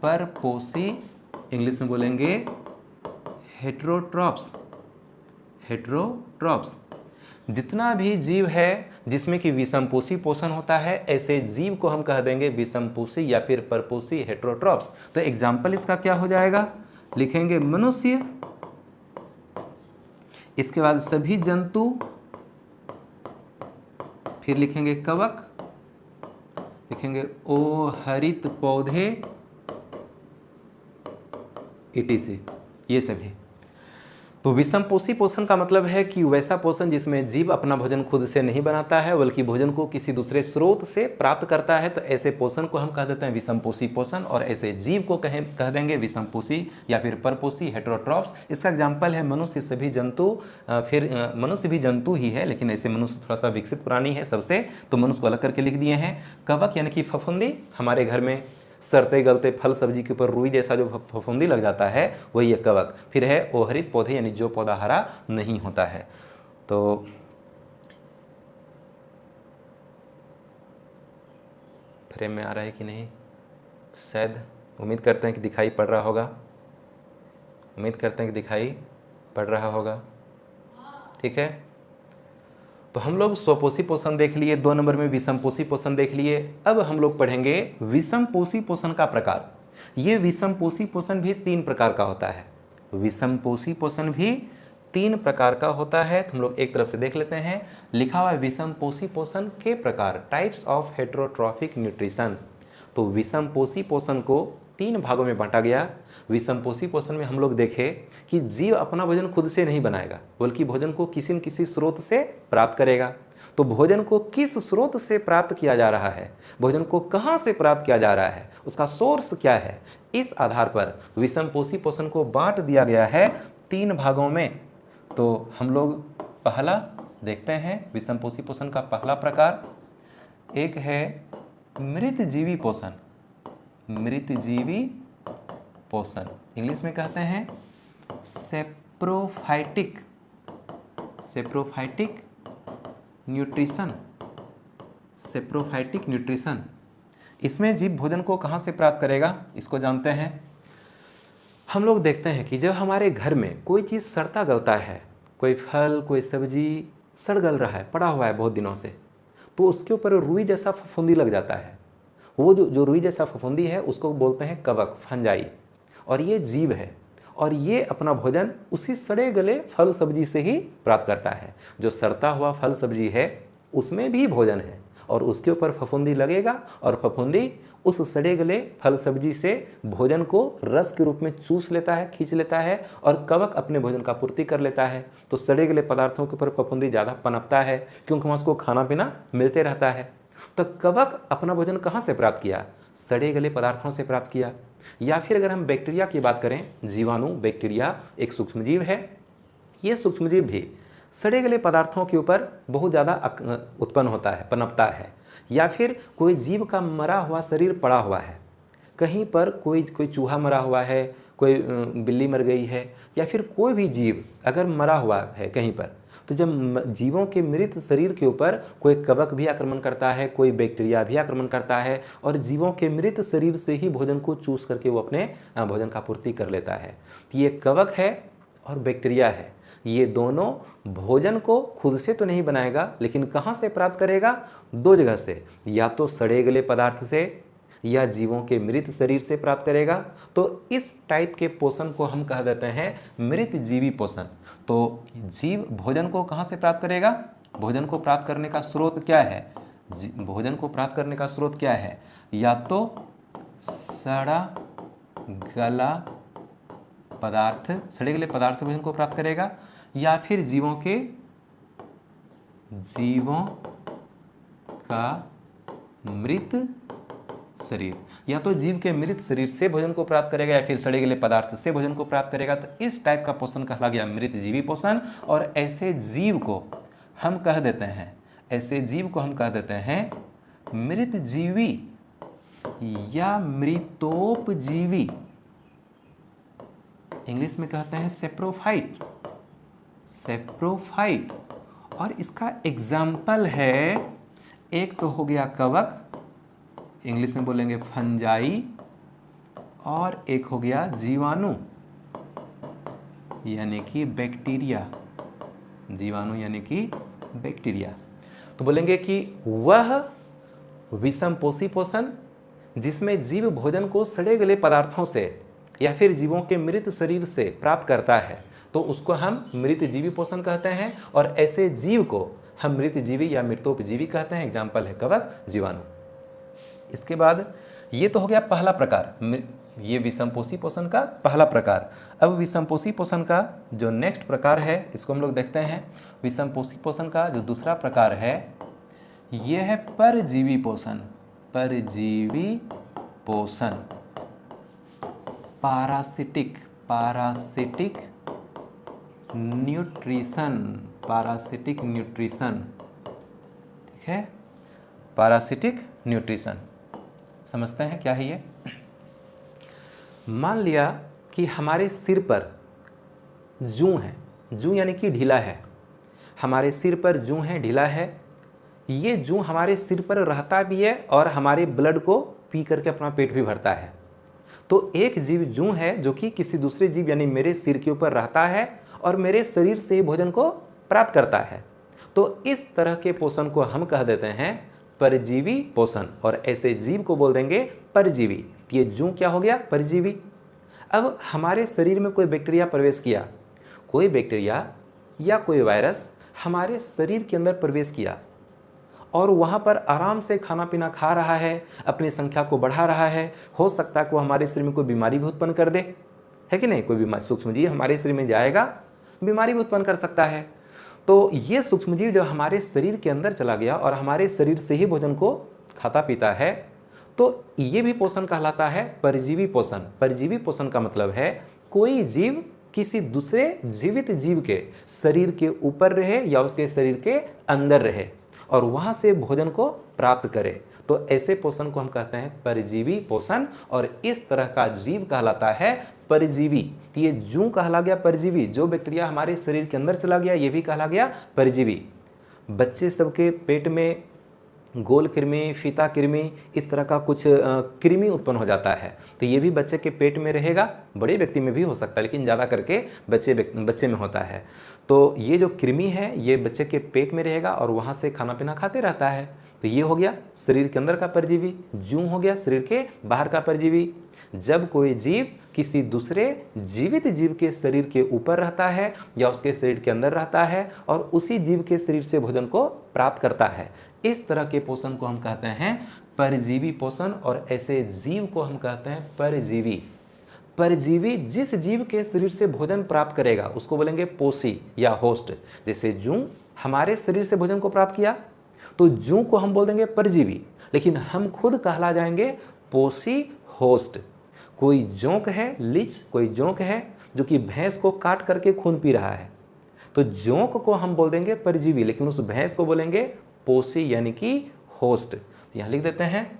Speaker 1: परपोषी, इंग्लिश में बोलेंगे हेट्रोट्रॉप्स। हेट्रोट्रॉप्स, जितना भी जीव है जिसमें कि विषमपोषी पोषण होता है, ऐसे जीव को हम कह देंगे विषमपोषी या फिर परपोषी, हेट्रोट्रॉप्स। तो एग्जाम्पल इसका क्या हो जाएगा? लिखेंगे मनुष्य, इसके बाद सभी जंतु, फिर लिखेंगे कवक, लिखेंगे अहरित पौधे, ETC, ये सभी। तो विषमपोषी पोषण का मतलब है कि वैसा पोषण जिसमें जीव अपना भोजन खुद से नहीं बनाता है बल्कि भोजन को किसी दूसरे स्रोत से प्राप्त करता है, तो ऐसे पोषण को हम कह देते हैं विषमपोषी पोषण। और ऐसे जीव को कह देंगे विषमपोषी या फिर परपोषी, हेटेरोट्रॉफ्स। इसका एग्जाम्पल है मनुष्य, सभी जंतु, फिर मनुष्य भी जंतु ही है लेकिन ऐसे मनुष्य थोड़ा सा विकसित प्राणी है सबसे, तो मनुष्य को अलग करके लिख दिए हैं। कवक यानी कि फफूंदी, हमारे घर में सड़ते गलते फल सब्जी के ऊपर रुई जैसा जो फफूंदी लग जाता है वही है कवक। फिर है ओहरित पौधे यानी जो पौधा हरा नहीं होता है। तो फ्रेम में आ रहा है कि नहीं, शायद उम्मीद करते हैं कि दिखाई पड़ रहा होगा, उम्मीद करते हैं कि दिखाई पड़ रहा होगा। ठीक है, तो हम लोग स्वपोषी पोषण देख लिए, 2 नंबर में विषमपोषी पोषण देख लिए। अब हम लोग पढ़ेंगे विषमपोषी पोषण का प्रकार। ये विषमपोषी पोषण भी 3 प्रकार का होता है। विषमपोषी पोषण भी 3 प्रकार का होता है। तो हम लोग एक तरफ से देख लेते हैं, लिखा हुआ है विषमपोषी पोषण के प्रकार, टाइप्स ऑफ हेटेरोट्रॉफिक न्यूट्रिशन। तो विषमपोषी पोषण को 3 भागों में बांटा गया। विषमपोषी पोषण में हम लोग देखें कि जीव अपना भोजन खुद से नहीं बनाएगा बल्कि भोजन को किसी न किसी स्रोत से प्राप्त करेगा। तो भोजन को किस स्रोत से प्राप्त किया जा रहा है, भोजन को कहाँ से प्राप्त किया जा रहा है, उसका सोर्स क्या है, इस आधार पर विषमपोषी पोषण को बांट दिया गया है 3 भागों में। तो हम लोग पहला देखते हैं विषमपोषी पोषण का पहला प्रकार। एक है मृतजीवी पोषण। मृतजीवी पोषण इंग्लिश में कहते हैं saprophytic, saprophytic nutrition, saprophytic nutrition. इसमें जीव भोजन को कहाँ से प्राप्त करेगा, इसको जानते हैं। हम लोग देखते हैं कि जब हमारे घर में कोई चीज़ सड़ता गलता है, कोई फल कोई सब्जी सड़ गल रहा है, पड़ा हुआ है बहुत दिनों से, तो उसके ऊपर रुई जैसा फफूंदी लग जाता है। वो जो रुई जैसा फफूंदी है उसको बोलते हैं कवक, फंजाई। और ये जीव है और ये अपना भोजन उसी सड़े गले फल सब्जी से ही प्राप्त करता है। जो सड़ता हुआ फल सब्जी है उसमें भी भोजन है और उसके ऊपर फफूंदी लगेगा और फफूंदी उस सड़े गले फल सब्जी से भोजन को रस के रूप में चूस लेता है, खींच लेता है और कवक अपने भोजन का पूर्ति कर लेता है। तो सड़े गले पदार्थों के ऊपर फफूंदी ज़्यादा पनपता है क्योंकि वहाँ उसको खाना पीना मिलते रहता है। तो कवक अपना भोजन कहाँ से प्राप्त किया, सड़े गले पदार्थों से प्राप्त किया। या फिर अगर हम बैक्टीरिया की बात करें, जीवाणु, बैक्टीरिया एक सूक्ष्मजीव है। ये सूक्ष्मजीव भी सड़े गले पदार्थों के ऊपर बहुत ज़्यादा उत्पन्न होता है, पनपता है। या फिर कोई जीव का मरा हुआ शरीर पड़ा हुआ है, कहीं पर कोई चूहा मरा हुआ है, कोई बिल्ली मर गई है, या फिर कोई भी जीव अगर मरा हुआ है कहीं पर, तो जब जीवों के मृत शरीर के ऊपर कोई कवक भी आक्रमण करता है, कोई बैक्टीरिया भी आक्रमण करता है और जीवों के मृत शरीर से ही भोजन को चूस करके वो अपने भोजन का पूर्ति कर लेता है। तो ये कवक है और बैक्टीरिया है, ये दोनों भोजन को खुद से तो नहीं बनाएगा लेकिन कहाँ से प्राप्त करेगा, 2 जगह से, या तो सड़े गले पदार्थ से या जीवों के मृत शरीर से प्राप्त करेगा। तो इस टाइप के पोषण को हम कह देते हैं मृतजीवी पोषण। तो जीव भोजन को कहाँ से प्राप्त करेगा, भोजन को प्राप्त करने का स्रोत क्या है, भोजन को प्राप्त करने का स्रोत क्या है, या तो सड़ा गला पदार्थ, सड़े गले पदार्थ से भोजन को प्राप्त करेगा, या फिर जीवों का मृत शरीर, या तो जीव के मृत शरीर से भोजन को प्राप्त करेगा या फिर सड़े गले पदार्थ से भोजन को प्राप्त करेगा। तो इस टाइप का पोषण कहला गया मृतजीवी पोषण। और ऐसे जीव को हम कह देते हैं, ऐसे जीव को हम कह देते हैं मृतजीवी या मृतोपजीवी, इंग्लिश में कहते हैं सेप्रोफाइट, सेप्रोफाइट। और इसका एग्जाम्पल है, एक तो हो गया कवक, इंग्लिश में बोलेंगे फंजाई, और एक हो गया जीवाणु यानी कि बैक्टीरिया, जीवाणु यानी कि बैक्टीरिया। तो बोलेंगे कि वह विषमपोषी पोषण जिसमें जीव भोजन को सड़े गले पदार्थों से या फिर जीवों के मृत शरीर से प्राप्त करता है तो उसको हम मृतजीवी पोषण कहते हैं। और ऐसे जीव को हम मृतजीवी या मृतोपजीवी कहते हैं। एग्जाम्पल है कवक, जीवाणु। इसके बाद ये तो हो गया पहला प्रकार, ये विषमपोषी पोषण का पहला प्रकार। अब विषमपोषी पोषण का जो नेक्स्ट प्रकार है इसको हम लोग देखते हैं। विषमपोषी पोषण का जो दूसरा प्रकार है ये है परजीवी पोषण। परजीवी पोषण, पारासिटिक न्यूट्रिशन, पारासिटिक न्यूट्रिशन, ठीक है, पारासिटिक न्यूट्रिशन। समझते हैं क्या है ये। मान लिया कि हमारे सिर पर जूं है, जूं यानी कि ढीला है, हमारे सिर पर जूं है, ढीला है। ये जूं हमारे सिर पर रहता भी है और हमारे ब्लड को पी करके अपना पेट भी भरता है। तो एक जीव जूं है जो कि किसी दूसरे जीव यानी मेरे सिर के ऊपर रहता है और मेरे शरीर से भोजन को प्राप्त करता है। तो इस तरह के पोषण को हम कह देते हैं परजीवी पोषण, और ऐसे जीव को बोल देंगे परजीवी। ये जूं क्या हो गया? परजीवी। अब हमारे शरीर में कोई बैक्टीरिया प्रवेश किया, कोई बैक्टीरिया या कोई वायरस हमारे शरीर के अंदर प्रवेश किया और वहाँ पर आराम से खाना पीना खा रहा है, अपनी संख्या को बढ़ा रहा है। हो सकता है कि वो हमारे शरीर में कोई बीमारी भी उत्पन्न कर दे, है कि नहीं? कोई बीमारी, सूक्ष्म जीव हमारे शरीर में जाएगा, बीमारी भी उत्पन्न कर सकता है। तो ये सूक्ष्म जीव जो हमारे शरीर के अंदर चला गया और हमारे शरीर से ही भोजन को खाता पीता है, तो ये भी पोषण कहलाता है परजीवी पोषण। परजीवी पोषण का मतलब है कोई जीव किसी दूसरे जीवित जीव के शरीर के ऊपर रहे या उसके शरीर के अंदर रहे और वहाँ से भोजन को प्राप्त करे। तो ऐसे पोषण को हम कहते हैं परजीवी पोषण, और इस तरह का जीव कहलाता है परजीवी। ये जूं कहला गया परजीवी, जो बैक्टीरिया हमारे शरीर के अंदर चला गया ये भी कहला गया परजीवी। बच्चे सबके पेट में गोल कृमि, फीता कृमि, इस तरह का कुछ कृमि उत्पन्न हो जाता है, तो ये भी बच्चे के पेट में रहेगा। बड़े व्यक्ति में भी हो सकता है लेकिन ज़्यादा करके बच्चे में होता है। तो ये जो कृमि है ये बच्चे के पेट में रहेगा और वहाँ से खाना पीना खाते रहता है। तो ये हो गया शरीर के अंदर का परजीवी। जूं हो गया शरीर के बाहर का परजीवी। जब कोई जीव किसी दूसरे जीवित जीव के शरीर के ऊपर रहता है या उसके शरीर के अंदर रहता है और उसी जीव के शरीर से भोजन को प्राप्त करता है, इस तरह के पोषण को हम कहते हैं परजीवी पोषण, और ऐसे जीव को हम कहते हैं परजीवी। परजीवी जिस जीव के शरीर से भोजन प्राप्त करेगा उसको बोलेंगे पोषी या होस्ट। जैसे जूं हमारे शरीर से भोजन को प्राप्त किया तो जूं को हम बोल देंगे परजीवी, लेकिन हम खुद कहला जाएंगे पोषी होस्ट। कोई जोंक है, लीच कोई जोंक है जो कि भैंस को काट करके खून पी रहा है, तो जोंक को हम बोल देंगे परजीवी, लेकिन उस भैंस को बोलेंगे पोषी यानी कि होस्ट। यहां लिख देते हैं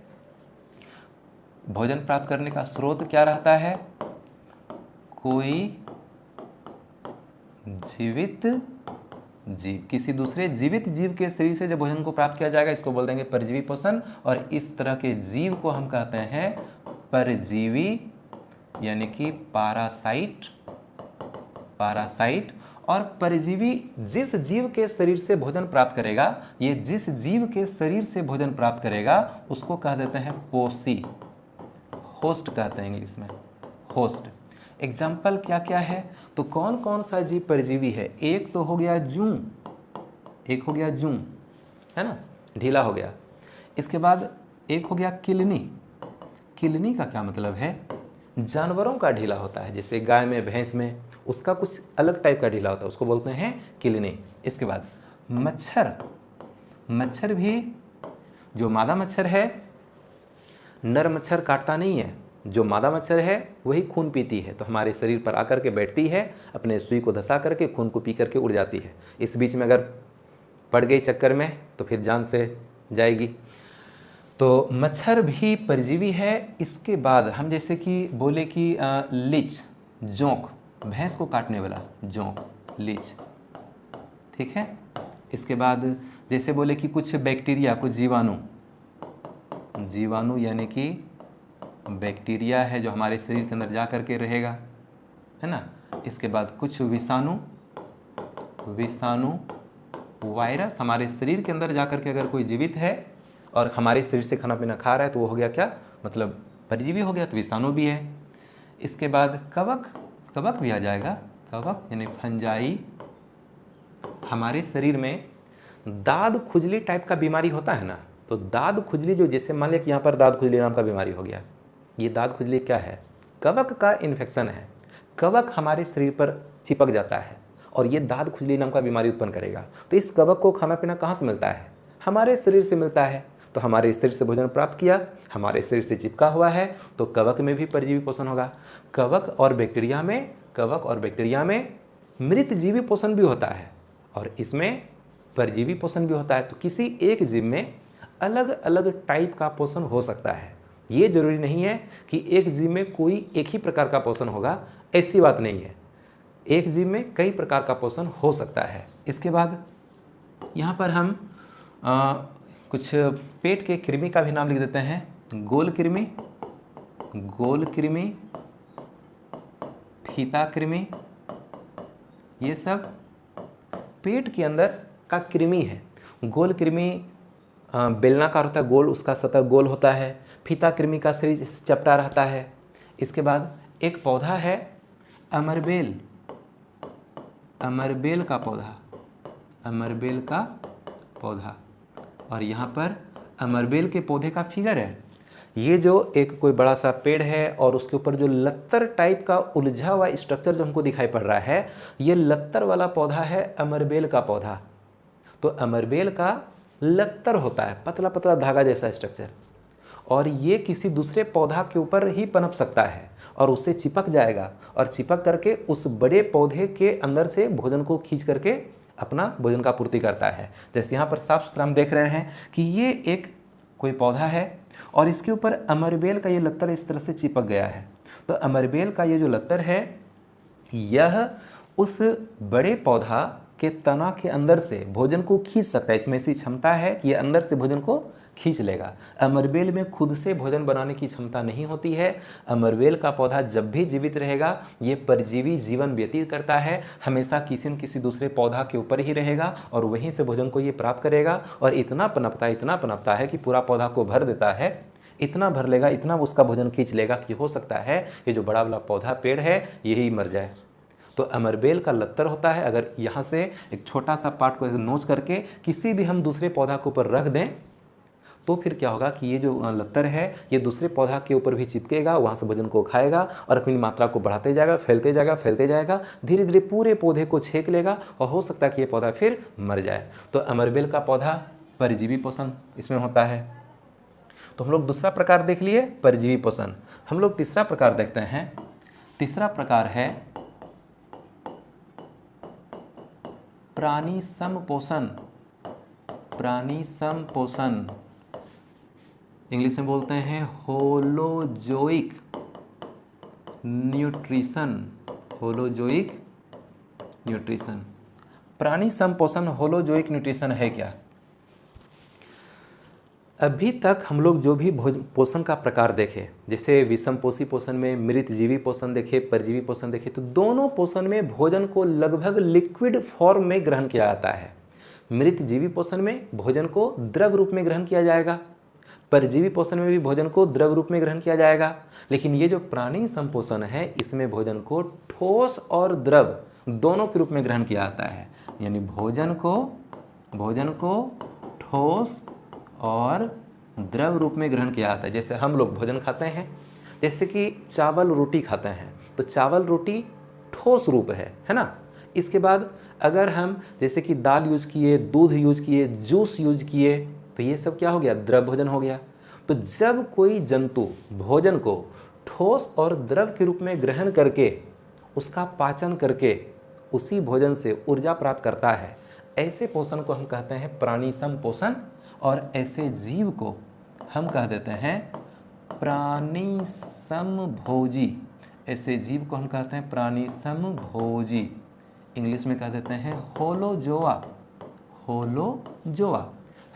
Speaker 1: भोजन प्राप्त करने का स्रोत क्या रहता है? कोई जीवित जीव, किसी दूसरे जीवित जीव के शरीर से जब भोजन को प्राप्त किया जाएगा इसको बोल देंगे परजीवी पोषण, और इस तरह के जीव को हम कहते हैं परजीवी यानी कि पैरासाइट। और परजीवी जिस जीव के शरीर से भोजन प्राप्त करेगा, ये जिस जीव के शरीर से भोजन प्राप्त करेगा उसको कह देते हैं पोषी, होस्ट कहते हैं इंग्लिश में, होस्ट। एग्जाम्पल क्या क्या है? तो कौन कौन सा जीव परजीवी है? एक तो हो गया जूं, एक हो गया जूं, है ना, ढीला हो गया। इसके बाद एक हो गया किलनी। किलनी का क्या मतलब है? जानवरों का ढीला होता है, जैसे गाय में, भैंस में, उसका कुछ अलग टाइप का ढीला होता है, उसको बोलते हैं किलनी। इसके बाद मच्छर। मच्छर भी, जो मादा मच्छर है, नर मच्छर काटता नहीं है, जो मादा मच्छर है वही खून पीती है, तो हमारे शरीर पर आकर के बैठती है, अपने सुई को धंसा करके खून को पी करके उड़ जाती है। इस बीच में अगर पड़ गई चक्कर में तो फिर जान से जाएगी। तो मच्छर भी परजीवी है। इसके बाद हम जैसे कि बोले कि लीच, जोंक, भैंस को काटने वाला जोंक, लीच, ठीक है। इसके बाद जैसे बोले कि कुछ बैक्टीरिया, कुछ जीवाणु, जीवाणु यानी कि बैक्टीरिया है जो हमारे शरीर के अंदर जा करके रहेगा, है ना। इसके बाद कुछ विषाणु, वायरस हमारे शरीर के अंदर जा करके अगर कोई जीवित है और हमारे शरीर से खाना पीना खा रहा है तो वो हो गया क्या, मतलब परजीवी हो गया, तो विषाणु भी है। इसके बाद कवक, कवक भी आ जाएगा, कवक यानी फंजाई। हमारे शरीर में दाद खुजली टाइप का बीमारी होता है ना, तो दाद खुजली जो, जैसे मान लिया कि यहाँ पर दाद खुजली नाम का बीमारी हो गया, ये दाद खुजली क्या है? कवक का इन्फेक्शन है। कवक हमारे शरीर पर चिपक जाता है और ये दाद खुजली नाम का बीमारी उत्पन्न करेगा। तो इस कवक को खाना पीना कहाँ से मिलता है? हमारे शरीर से मिलता है। तो हमारे शरीर से भोजन प्राप्त किया, हमारे शरीर से चिपका हुआ है, तो कवक में भी परजीवी पोषण होगा। कवक और बैक्टीरिया में मृत जीवी पोषण भी होता है और इसमें परजीवी पोषण भी होता है। तो किसी एक जीव में अलग अलग टाइप का पोषण हो सकता है। ये जरूरी नहीं है कि एक जीव में कोई एक ही प्रकार का पोषण होगा, ऐसी बात नहीं है। एक जीव में कई प्रकार का पोषण हो सकता है। इसके बाद यहाँ पर हम कुछ पेट के कृमि का भी नाम लिख देते हैं। गोल कृमि, फीता कृमि, ये सब पेट के अंदर का कृमि है। गोल कृमि बेलनाकार होता है, गोल, उसका सतह गोल होता है। फीता कृमि का शरीर चपटा रहता है। इसके बाद एक पौधा है अमरबेल, अमरबेल का पौधा, और यहाँ पर अमरबेल के पौधे का फिगर है। ये जो एक कोई बड़ा सा पेड़ है और उसके ऊपर जो लत्तर टाइप का उलझा हुआ स्ट्रक्चर जो हमको दिखाई पड़ रहा है, ये लत्तर वाला पौधा है अमरबेल का पौधा। तो अमरबेल का लत्तर होता है, पतला पतला धागा जैसा स्ट्रक्चर, और ये किसी दूसरे पौधा के ऊपर ही पनप सकता है और उससे चिपक जाएगा और चिपक करके उस बड़े पौधे के अंदर से भोजन को खींच करके अपना भोजन का पूर्ति करता है। जैसे यहाँ पर साफ सुथरा हम देख रहे हैं कि ये एक कोई पौधा है और इसके ऊपर अमरबेल का ये लत्तर इस तरह से चिपक गया है। तो अमरबेल का ये जो लत्तर है, यह उस बड़े पौधा के तना के अंदर से भोजन को खींच सकता है। इसमें ऐसी क्षमता है कि ये अंदर से भोजन को खींच लेगा। अमरबेल में खुद से भोजन बनाने की क्षमता नहीं होती है। अमरबेल का पौधा जब भी जीवित रहेगा, ये परजीवी जीवन व्यतीत करता है, हमेशा किसी न किसी दूसरे पौधा के ऊपर ही रहेगा और वहीं से भोजन को ये प्राप्त करेगा। और इतना पनपता है कि पूरा पौधा को भर देता है। इतना भर लेगा, इतना उसका भोजन खींच लेगा कि हो सकता है ये जो बड़ा वाला पौधा पेड़ है यही मर जाए। तो अमरबेल का लत्तर होता है। अगर यहाँ से एक छोटा सा पार्ट को नोच करके किसी भी हम दूसरे पौधा के ऊपर रख दें, तो फिर क्या होगा कि ये जो लत्तर है ये दूसरे पौधा के ऊपर भी चिपकेगा, वहाँ से भोजन को खाएगा और अपनी मात्रा को बढ़ाते जाएगा, फैलते जाएगा, धीरे धीरे पूरे पौधे को छेक लेगा और हो सकता है कि ये पौधा फिर मर जाए। तो अमरबेल का पौधा परजीवी पोषण इसमें होता है। तो हम लोग दूसरा प्रकार देख लिए परजीवी पोषण। हम लोग तीसरा प्रकार देखते हैं। तीसरा प्रकार है प्राणी समपोषण। प्राणी समपोषण इंग्लिश में बोलते हैं होलोजोइक न्यूट्रिशन। होलोजोइक न्यूट्रिशन, प्राणी समपोषण होलोजोइक न्यूट्रिशन है क्या? अभी तक हम लोग जो भी पोषण का प्रकार देखे, जैसे विषमपोषी पोषण में मृतजीवी पोषण देखे, परजीवी पोषण देखे, तो दोनों पोषण में भोजन को लगभग लिक्विड फॉर्म में ग्रहण किया जाता है। मृतजीवी पोषण में भोजन को द्रव रूप में ग्रहण किया जाएगा, परजीवी पोषण में भी भोजन को द्रव रूप में ग्रहण किया जाएगा। लेकिन ये जो प्राणी संपोषण है, इसमें भोजन को ठोस और द्रव दोनों के रूप में ग्रहण किया जाता है। यानी भोजन को ठोस और द्रव रूप में ग्रहण किया जाता है। जैसे हम लोग भोजन खाते हैं, जैसे कि चावल रोटी खाते हैं, तो चावल रोटी ठोस रूप है ना। इसके बाद अगर हम जैसे कि दाल यूज किए, दूध यूज किए, जूस यूज किए, तो ये सब क्या हो गया? द्रव भोजन हो गया। तो जब कोई जंतु भोजन को ठोस और द्रव के रूप में ग्रहण करके उसका पाचन करके उसी भोजन से ऊर्जा प्राप्त करता है, ऐसे पोषण को हम कहते हैं प्राणी समपोषण। और ऐसे जीव को हम कह देते हैं प्राणी समभोजी। ऐसे जीव को हम कहते हैं प्राणी समभोजी। इंग्लिश में कह देते हैं होलोजोआ। होलोजोआ।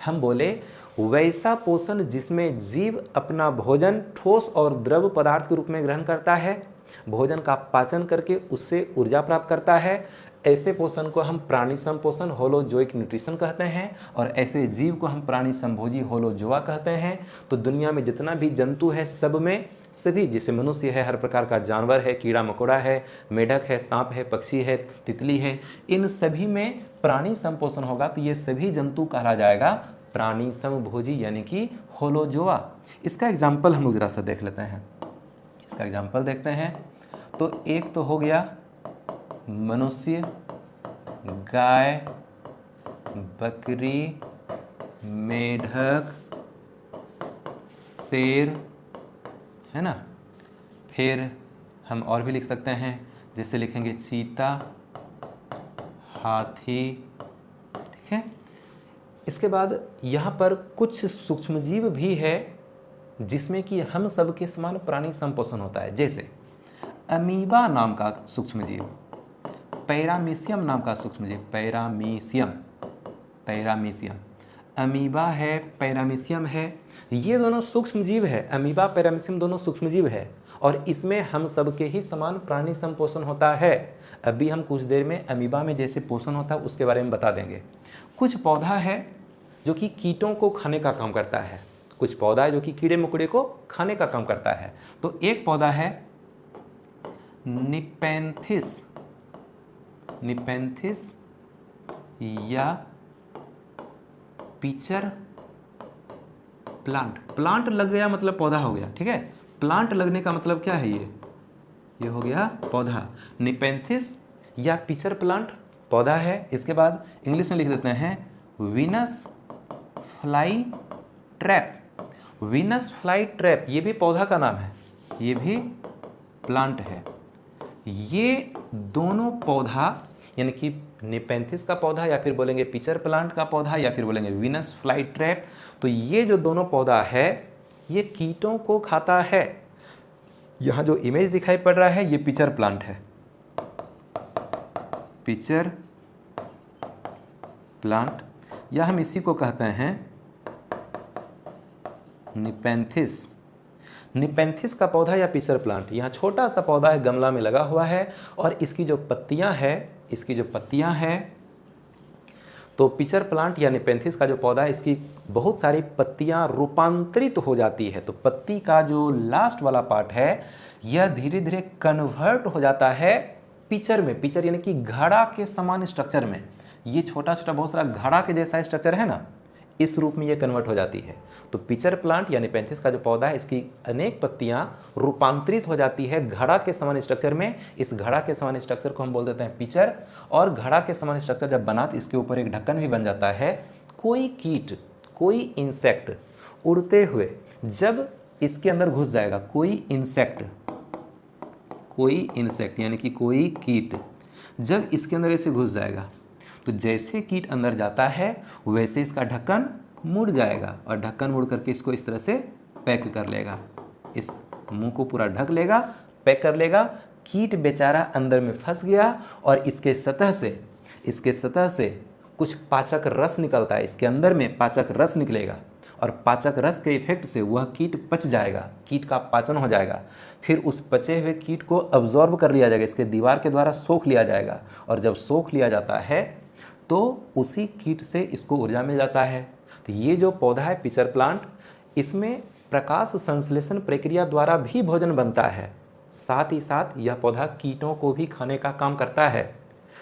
Speaker 1: हम बोले वैसा पोषण जिसमें जीव अपना भोजन ठोस और द्रव पदार्थ के रूप में ग्रहण करता है, भोजन का पाचन करके उससे ऊर्जा प्राप्त करता है, ऐसे पोषण को हम प्राणी समपोषण होलोजोइक न्यूट्रिशन कहते हैं। और ऐसे जीव को हम प्राणी समभोजी होलोजोआ कहते हैं। तो दुनिया में जितना भी जंतु है, सब में सभी, जैसे मनुष्य है, हर प्रकार का जानवर है, कीड़ा मकोड़ा है, मेढक है, सांप है, पक्षी है, तितली है, इन सभी में प्राणी समपोषण होगा तो ये सभी जंतु कहा जाएगा प्राणी समभोजी यानी कि होलोजोआ। इसका एग्जाम्पल हम लोग जरा सा देख लेते हैं। इसका एग्जाम्पल देखते हैं तो एक तो हो गया मनुष्य, गाय, बकरी, मेढक, शेर, है ना। फिर हम और भी लिख सकते हैं, जैसे लिखेंगे चीता, हाथी, ठीक है। इसके बाद यहाँ पर कुछ सूक्ष्मजीव भी है जिसमें कि हम सब के समान प्राणी संपोषण होता है, जैसे अमीबा नाम का सूक्ष्मजीव, पैरामीशियम नाम का सूक्ष्मजीव, पैरामीशियम, अमीबा है, पैरामीशियम है, ये दोनों सूक्ष्मजीव है। अमीबा, पैरामीशियम दोनों सूक्ष्मजीव है और इसमें हम सब के ही समान प्राणी संपोषण होता है। अभी हम कुछ देर में अमीबा में जैसे पोषण होता है उसके बारे में बता देंगे। कुछ पौधा है जो कि कीटों को खाने का काम करता है, कुछ पौधा है जो कि कीड़े मकोड़े को खाने का काम करता है। तो एक पौधा है निपेंथिस, या पिचर प्लांट। प्लांट लग गया मतलब पौधा हो गया, ठीक है। प्लांट लगने का मतलब क्या है, ये हो गया पौधा। निपेंथिस या पिचर प्लांट पौधा है। इसके बाद इंग्लिश में लिख देते हैं Venus fly trap. Venus fly trap ये भी पौधा का नाम है, ये भी प्लांट है। ये दोनों पौधा यानी कि निपेंथिस का पौधा या फिर बोलेंगे पिचर प्लांट का पौधा या फिर बोलेंगे वीनस फ्लाई ट्रैप, तो ये जो दोनों पौधा है ये कीटों को खाता है। यहाँ जो इमेज दिखाई पड़ रहा है ये पिचर प्लांट है, पिचर प्लांट, या हम इसी को कहते हैं निपेंथिस। निपेंथिस का पौधा या पिचर प्लांट, यहाँ छोटा सा पौधा है, गमला में लगा हुआ है और इसकी जो पत्तियां हैं, तो पिचर प्लांट या निपेंथिस का जो पौधा है इसकी बहुत सारी पत्तियां रूपांतरित हो जाती है। तो पत्ती का जो लास्ट वाला पार्ट है यह धीरे धीरे कन्वर्ट हो जाता है पिचर में। पिचर यानी कि घड़ा के समान स्ट्रक्चर में, ये छोटा छोटा बहुत सारा घड़ा के जैसा स्ट्रक्चर है ना, इस रूप में ये कन्वर्ट हो जाती है। तो पिचर प्लांट या निपेंथिस का जो पौधा है इसकी अनेक पत्तियां रूपांतरित हो जाती है घड़ा के समान स्ट्रक्चर में। इस घड़ा के समान स्ट्रक्चर को हम बोल देते हैं पिचर। और घड़ा के समान स्ट्रक्चर जब बना तो इसके ऊपर एक ढक्कन भी बन जाता है। कोई कीट, कोई इंसेक्ट उड़ते हुए जब इसके अंदर घुस जाएगा, कोई इंसेक्ट यानी कि कोई कीट जब इसके अंदर ऐसे घुस जाएगा तो जैसे कीट अंदर जाता है वैसे इसका ढक्कन मुड़ जाएगा और ढक्कन मुड़ करके इसको इस तरह से पैक कर लेगा, इस मुंह को पूरा ढक लेगा, पैक कर लेगा। कीट बेचारा अंदर में फंस गया और इसके सतह से कुछ पाचक रस निकलता है, इसके अंदर में पाचक रस निकलेगा और पाचक रस के इफेक्ट से वह कीट पच जाएगा, कीट का पाचन हो जाएगा। फिर उस पचे हुए कीट को अब्जॉर्ब कर लिया जाएगा, इसके दीवार के द्वारा सोख लिया जाएगा और जब सोख लिया जाता है तो उसी कीट से इसको ऊर्जा मिल जाता है। तो ये जो पौधा है पिचर प्लांट, इसमें प्रकाश संश्लेषण प्रक्रिया द्वारा भी भोजन बनता है, साथ ही साथ यह पौधा कीटों को भी खाने का काम करता है।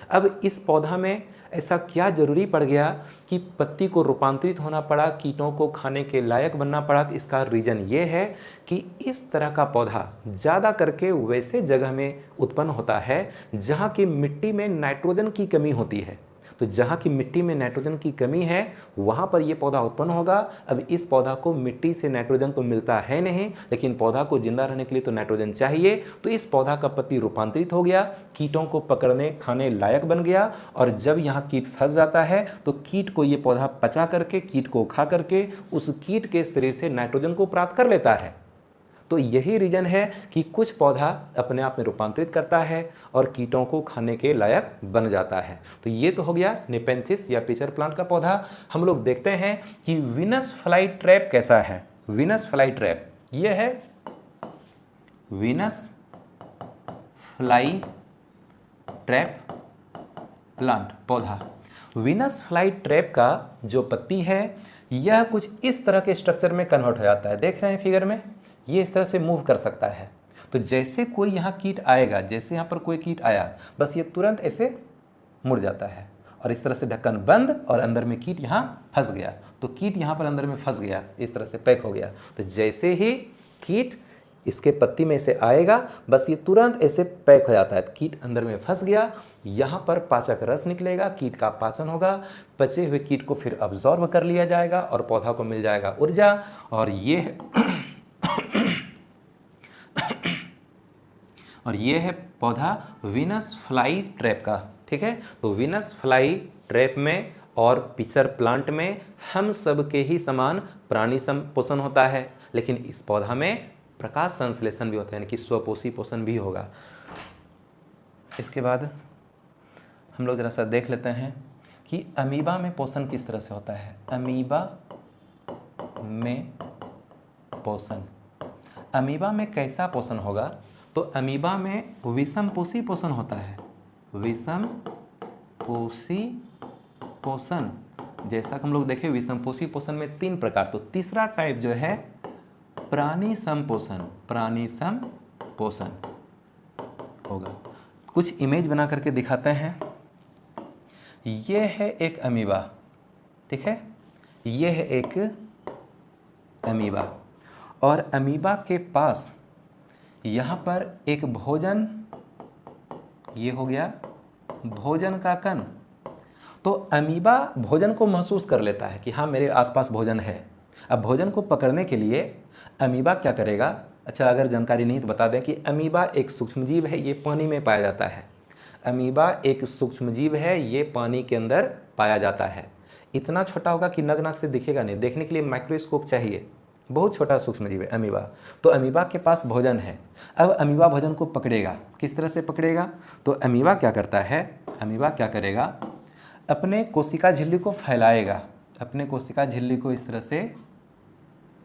Speaker 1: अब इस पौधा में ऐसा क्या जरूरी पड़ गया कि पत्ती को रूपांतरित होना पड़ा, कीटों को खाने के लायक बनना पड़ा? तो इसका रीज़न ये है कि इस तरह का पौधा ज़्यादा करके वैसे जगह में उत्पन्न होता है जहाँ की मिट्टी में नाइट्रोजन की कमी होती है। तो जहाँ की मिट्टी में नाइट्रोजन की कमी है वहाँ पर ये पौधा उत्पन्न होगा। अब इस पौधा को मिट्टी से नाइट्रोजन तो मिलता है नहीं, लेकिन पौधा को जिंदा रहने के लिए तो नाइट्रोजन चाहिए। तो इस पौधा का पत्ती रूपांतरित हो गया, कीटों को पकड़ने खाने लायक बन गया और जब यहाँ कीट फंस जाता है तो कीट को ये पौधा पचा करके, कीट को खा करके उस कीट के शरीर से नाइट्रोजन को प्राप्त कर लेता है। तो यही रीजन है कि कुछ पौधा अपने आप में रूपांतरित करता है और कीटों को खाने के लायक बन जाता है। तो ये तो हो गया निपेंथिस या पिचर प्लांट का पौधा। हम लोग देखते हैं कि वीनस फ्लाई ट्रैप कैसा है। वीनस फ्लाई ट्रैप ये है वीनस फ्लाई ट्रैप प्लांट पौधा। वीनस फ्लाई ट्रैप का जो पत्ती है यह कुछ इस तरह के स्ट्रक्चर में कन्वर्ट हो जाता है। देख रहे हैं फिगर में, ये इस तरह से मूव कर सकता है। तो जैसे कोई यहाँ कीट आएगा, जैसे यहाँ पर कोई कीट आया, बस ये तुरंत ऐसे मुड़ जाता है और इस तरह से ढक्कन बंद और अंदर में कीट यहाँ फंस गया। तो कीट यहाँ पर अंदर में फंस गया, इस तरह से पैक हो गया। तो जैसे ही कीट इसके पत्ती में से आएगा, बस ये तुरंत ऐसे पैक हो जाता है। कीट अंदर में फंस गया, यहाँ पर पाचक रस निकलेगा, कीट का पाचन होगा, पचे हुए कीट को फिर अब्जॉर्ब कर लिया जाएगा और पौधा को मिल जाएगा ऊर्जा। और ये है पौधा वीनस फ्लाई ट्रैप का। ठीक है, तो वीनस फ्लाई ट्रैप में और पिचर प्लांट में हम सब के ही समान प्राणी पोषण होता है, लेकिन इस पौधा में प्रकाश संश्लेषण भी होता है, यानी कि स्वपोषी पोषण भी होगा। इसके बाद हम लोग जरा सा देख लेते हैं कि अमीबा में पोषण किस तरह से होता है। अमीबा में पोषण, अमीबा में कैसा पोषण होगा? तो अमीबा में विषमपोषी पोषण होता है। विषमपोषी पोषण, जैसा कि हम लोग देखें विषमपोषी पोषण में 3 प्रकार, तो तीसरा टाइप जो है प्राणी संपोषण, प्राणी संपोषण होगा। कुछ इमेज बना करके दिखाते हैं। ये है एक अमीबा, ठीक है, ये है एक अमीबा, और अमीबा के पास यहाँ पर एक भोजन, ये हो गया भोजन का कण। तो अमीबा भोजन को महसूस कर लेता है कि हाँ मेरे आसपास भोजन है। अब भोजन को पकड़ने के लिए अमीबा क्या करेगा? अच्छा, अगर जानकारी नहीं तो बता दें कि अमीबा एक सूक्ष्मजीव है, ये पानी में पाया जाता है। अमीबा एक सूक्ष्मजीव है, ये पानी के अंदर पाया जाता है। इतना छोटा होगा कि नग नाक से दिखेगा नहीं, देखने के लिए माइक्रोस्कोप चाहिए। बहुत छोटा सूक्ष्मजीव है अमीबा। तो अमीबा के पास भोजन है। अब अमीबा भोजन को पकड़ेगा, किस तरह से पकड़ेगा? तो अमीबा क्या करता है, अमीबा क्या करेगा, अपने कोशिका झिल्ली को फैलाएगा। अपने कोशिका झिल्ली को इस तरह से,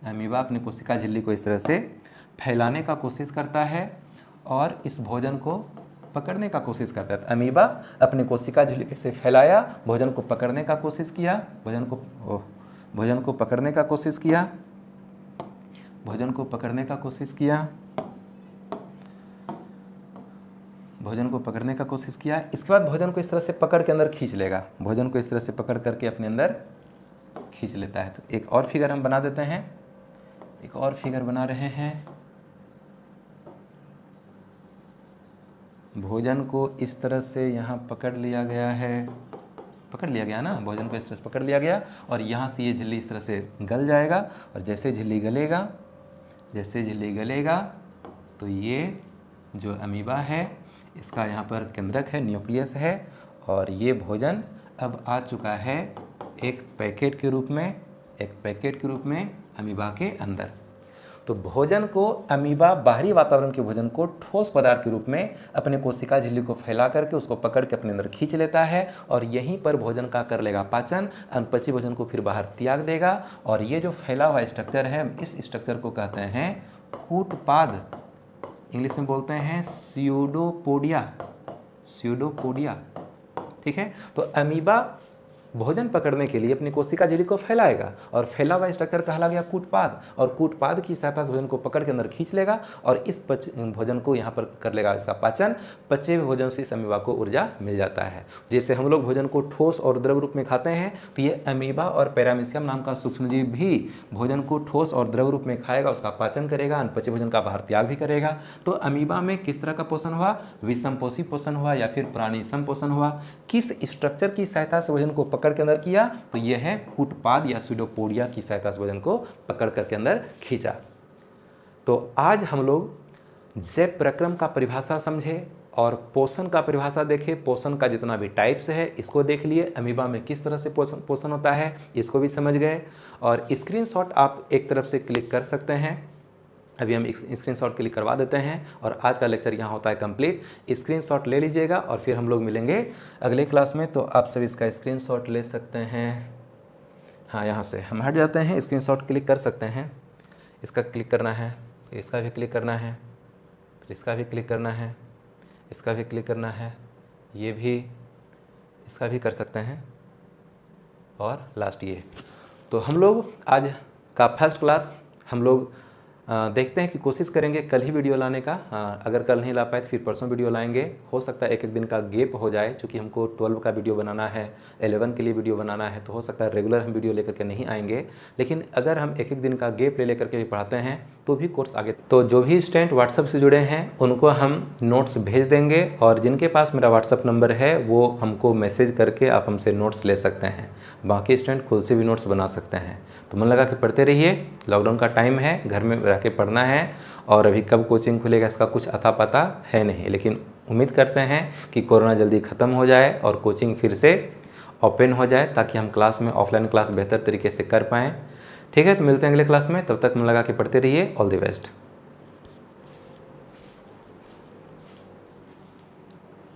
Speaker 1: अमीबा अपने कोशिका झिल्ली को इस तरह से फैलाने का कोशिश करता है और इस भोजन को पकड़ने का कोशिश करता है। अमीबा अपने कोशिका झिल्ली से फैलाया, भोजन को पकड़ने का कोशिश किया, भोजन को पकड़ने का कोशिश किया, भोजन को पकड़ने का कोशिश किया, भोजन को पकड़ने का कोशिश किया। इसके बाद भोजन को इस तरह से पकड़ के अंदर खींच लेगा, भोजन को इस तरह से पकड़ करके अपने अंदर खींच लेता है। तो एक और फिगर हम बना देते हैं, एक और फिगर बना रहे हैं। भोजन को इस तरह से यहाँ पकड़ लिया गया है, पकड़ लिया गया ना, भोजन को इस तरह से पकड़ लिया गया और यहाँ से ये झिल्ली इस तरह से गल जाएगा। और जैसे झिल्ली गलेगा, जैसे झिल्ली गलेगा तो ये जो अमीबा है इसका यहाँ पर केंद्रक है, न्यूक्लियस है, और ये भोजन अब आ चुका है एक पैकेट के रूप में, एक पैकेट के रूप में अमीबा के अंदर। तो भोजन को अमीबा बाहरी वातावरण के भोजन को ठोस पदार्थ के रूप में अपने कोशिका झिल्ली को फैला करके उसको पकड़ के अपने अंदर खींच लेता है और यहीं पर भोजन का कर लेगा पाचन, अनपची भोजन को फिर बाहर त्याग देगा। और ये जो फैला हुआ स्ट्रक्चर है, इस स्ट्रक्चर को कहते हैं कूटपाद, इंग्लिश में बोलते हैं स्यूडोपोडिया, स्यूडोपोडिया। ठीक है, तो अमीबा भोजन पकड़ने के लिए अपनी कोशिका झिल्ली को फैलाएगा और फैला हुआ स्ट्रक्चर कहला गया कूटपाद, और कूटपाद की सहायता से भोजन को पकड़ के अंदर खींच लेगा और इस भोजन को यहाँ पर कर लेगा इसका पाचन। पचे हुए भोजन से इस अमीबा को ऊर्जा मिल जाता है। जैसे हम लोग भोजन को ठोस और द्रव रूप में खाते हैं, तो ये अमीबा और पैरामीशियम नाम का सूक्ष्मजीव भी भोजन को ठोस और द्रव रूप में खाएगा, उसका पाचन करेगा, अनपचे भोजन का बाहर त्याग भी करेगा। तो अमीबा में किस तरह का पोषण हुआ? विषमपोषी पोषण हुआ या फिर प्राणी संपोषण हुआ। किस स्ट्रक्चर की सहायता से भोजन को पकड़ के अंदर किया? तो यह है कूटपाद या स्यूडोपोडिया की सहायता से भोजन को पकड़ करके अंदर खींचा। तो आज हम लोग जैव प्रक्रम का परिभाषा समझे और पोषण का परिभाषा देखे। पोषण का जितना भी टाइप्स है इसको देख लिए, अमीबा में किस तरह से पोषण होता है इसको भी समझ गए। और स्क्रीनशॉट आप एक तरफ से क्लिक कर सकते हैं, अभी हम स्क्रीनशॉट क्लिक करवा देते हैं और आज का लेक्चर यहाँ होता है कंप्लीट। स्क्रीनशॉट ले लीजिएगा और फिर हम लोग मिलेंगे अगले क्लास में। तो आप सब इसका स्क्रीनशॉट ले सकते हैं। हाँ, यहाँ से हम हट जाते हैं, स्क्रीनशॉट क्लिक कर सकते हैं। इसका क्लिक करना है, इसका भी क्लिक करना है, फिर इसका भी क्लिक करना है, इसका भी क्लिक करना है, ये भी, इसका भी कर सकते हैं और लास्ट ये। तो हम लोग आज का फर्स्ट क्लास हम लोग देखते हैं कि कोशिश करेंगे कल ही वीडियो लाने का। अगर कल नहीं ला पाए तो फिर परसों वीडियो लाएंगे। हो सकता है एक एक दिन का गैप हो जाए, क्योंकि हमको 12 का वीडियो बनाना है, 11 के लिए वीडियो बनाना है, तो हो सकता है रेगुलर हम वीडियो लेकर के नहीं आएंगे। लेकिन अगर हम एक एक दिन का गैप ले लेकर के भी पढ़ाते हैं तो भी कोर्स आगे। तो जो भी स्टूडेंट व्हाट्सएप से जुड़े हैं उनको हम नोट्स भेज देंगे, और जिनके पास मेरा व्हाट्सएप नंबर है वो हमको मैसेज करके आप हमसे नोट्स ले सकते हैं। बाकी स्टूडेंट खुद से भी नोट्स बना सकते हैं। तो मन लगा के पढ़ते रहिए। लॉकडाउन का टाइम है, घर में रह के पढ़ना है, और अभी कब कोचिंग खुलेगा इसका कुछ अता पता है नहीं, लेकिन उम्मीद करते हैं कि कोरोना जल्दी ख़त्म हो जाए और कोचिंग फिर से ओपन हो जाए, ताकि हम क्लास में ऑफलाइन क्लास बेहतर तरीके से कर पाएँ। ठीक है, तो मिलते हैं अगले क्लास में। तब तक मन लगा के पढ़ते रहिए। All the best.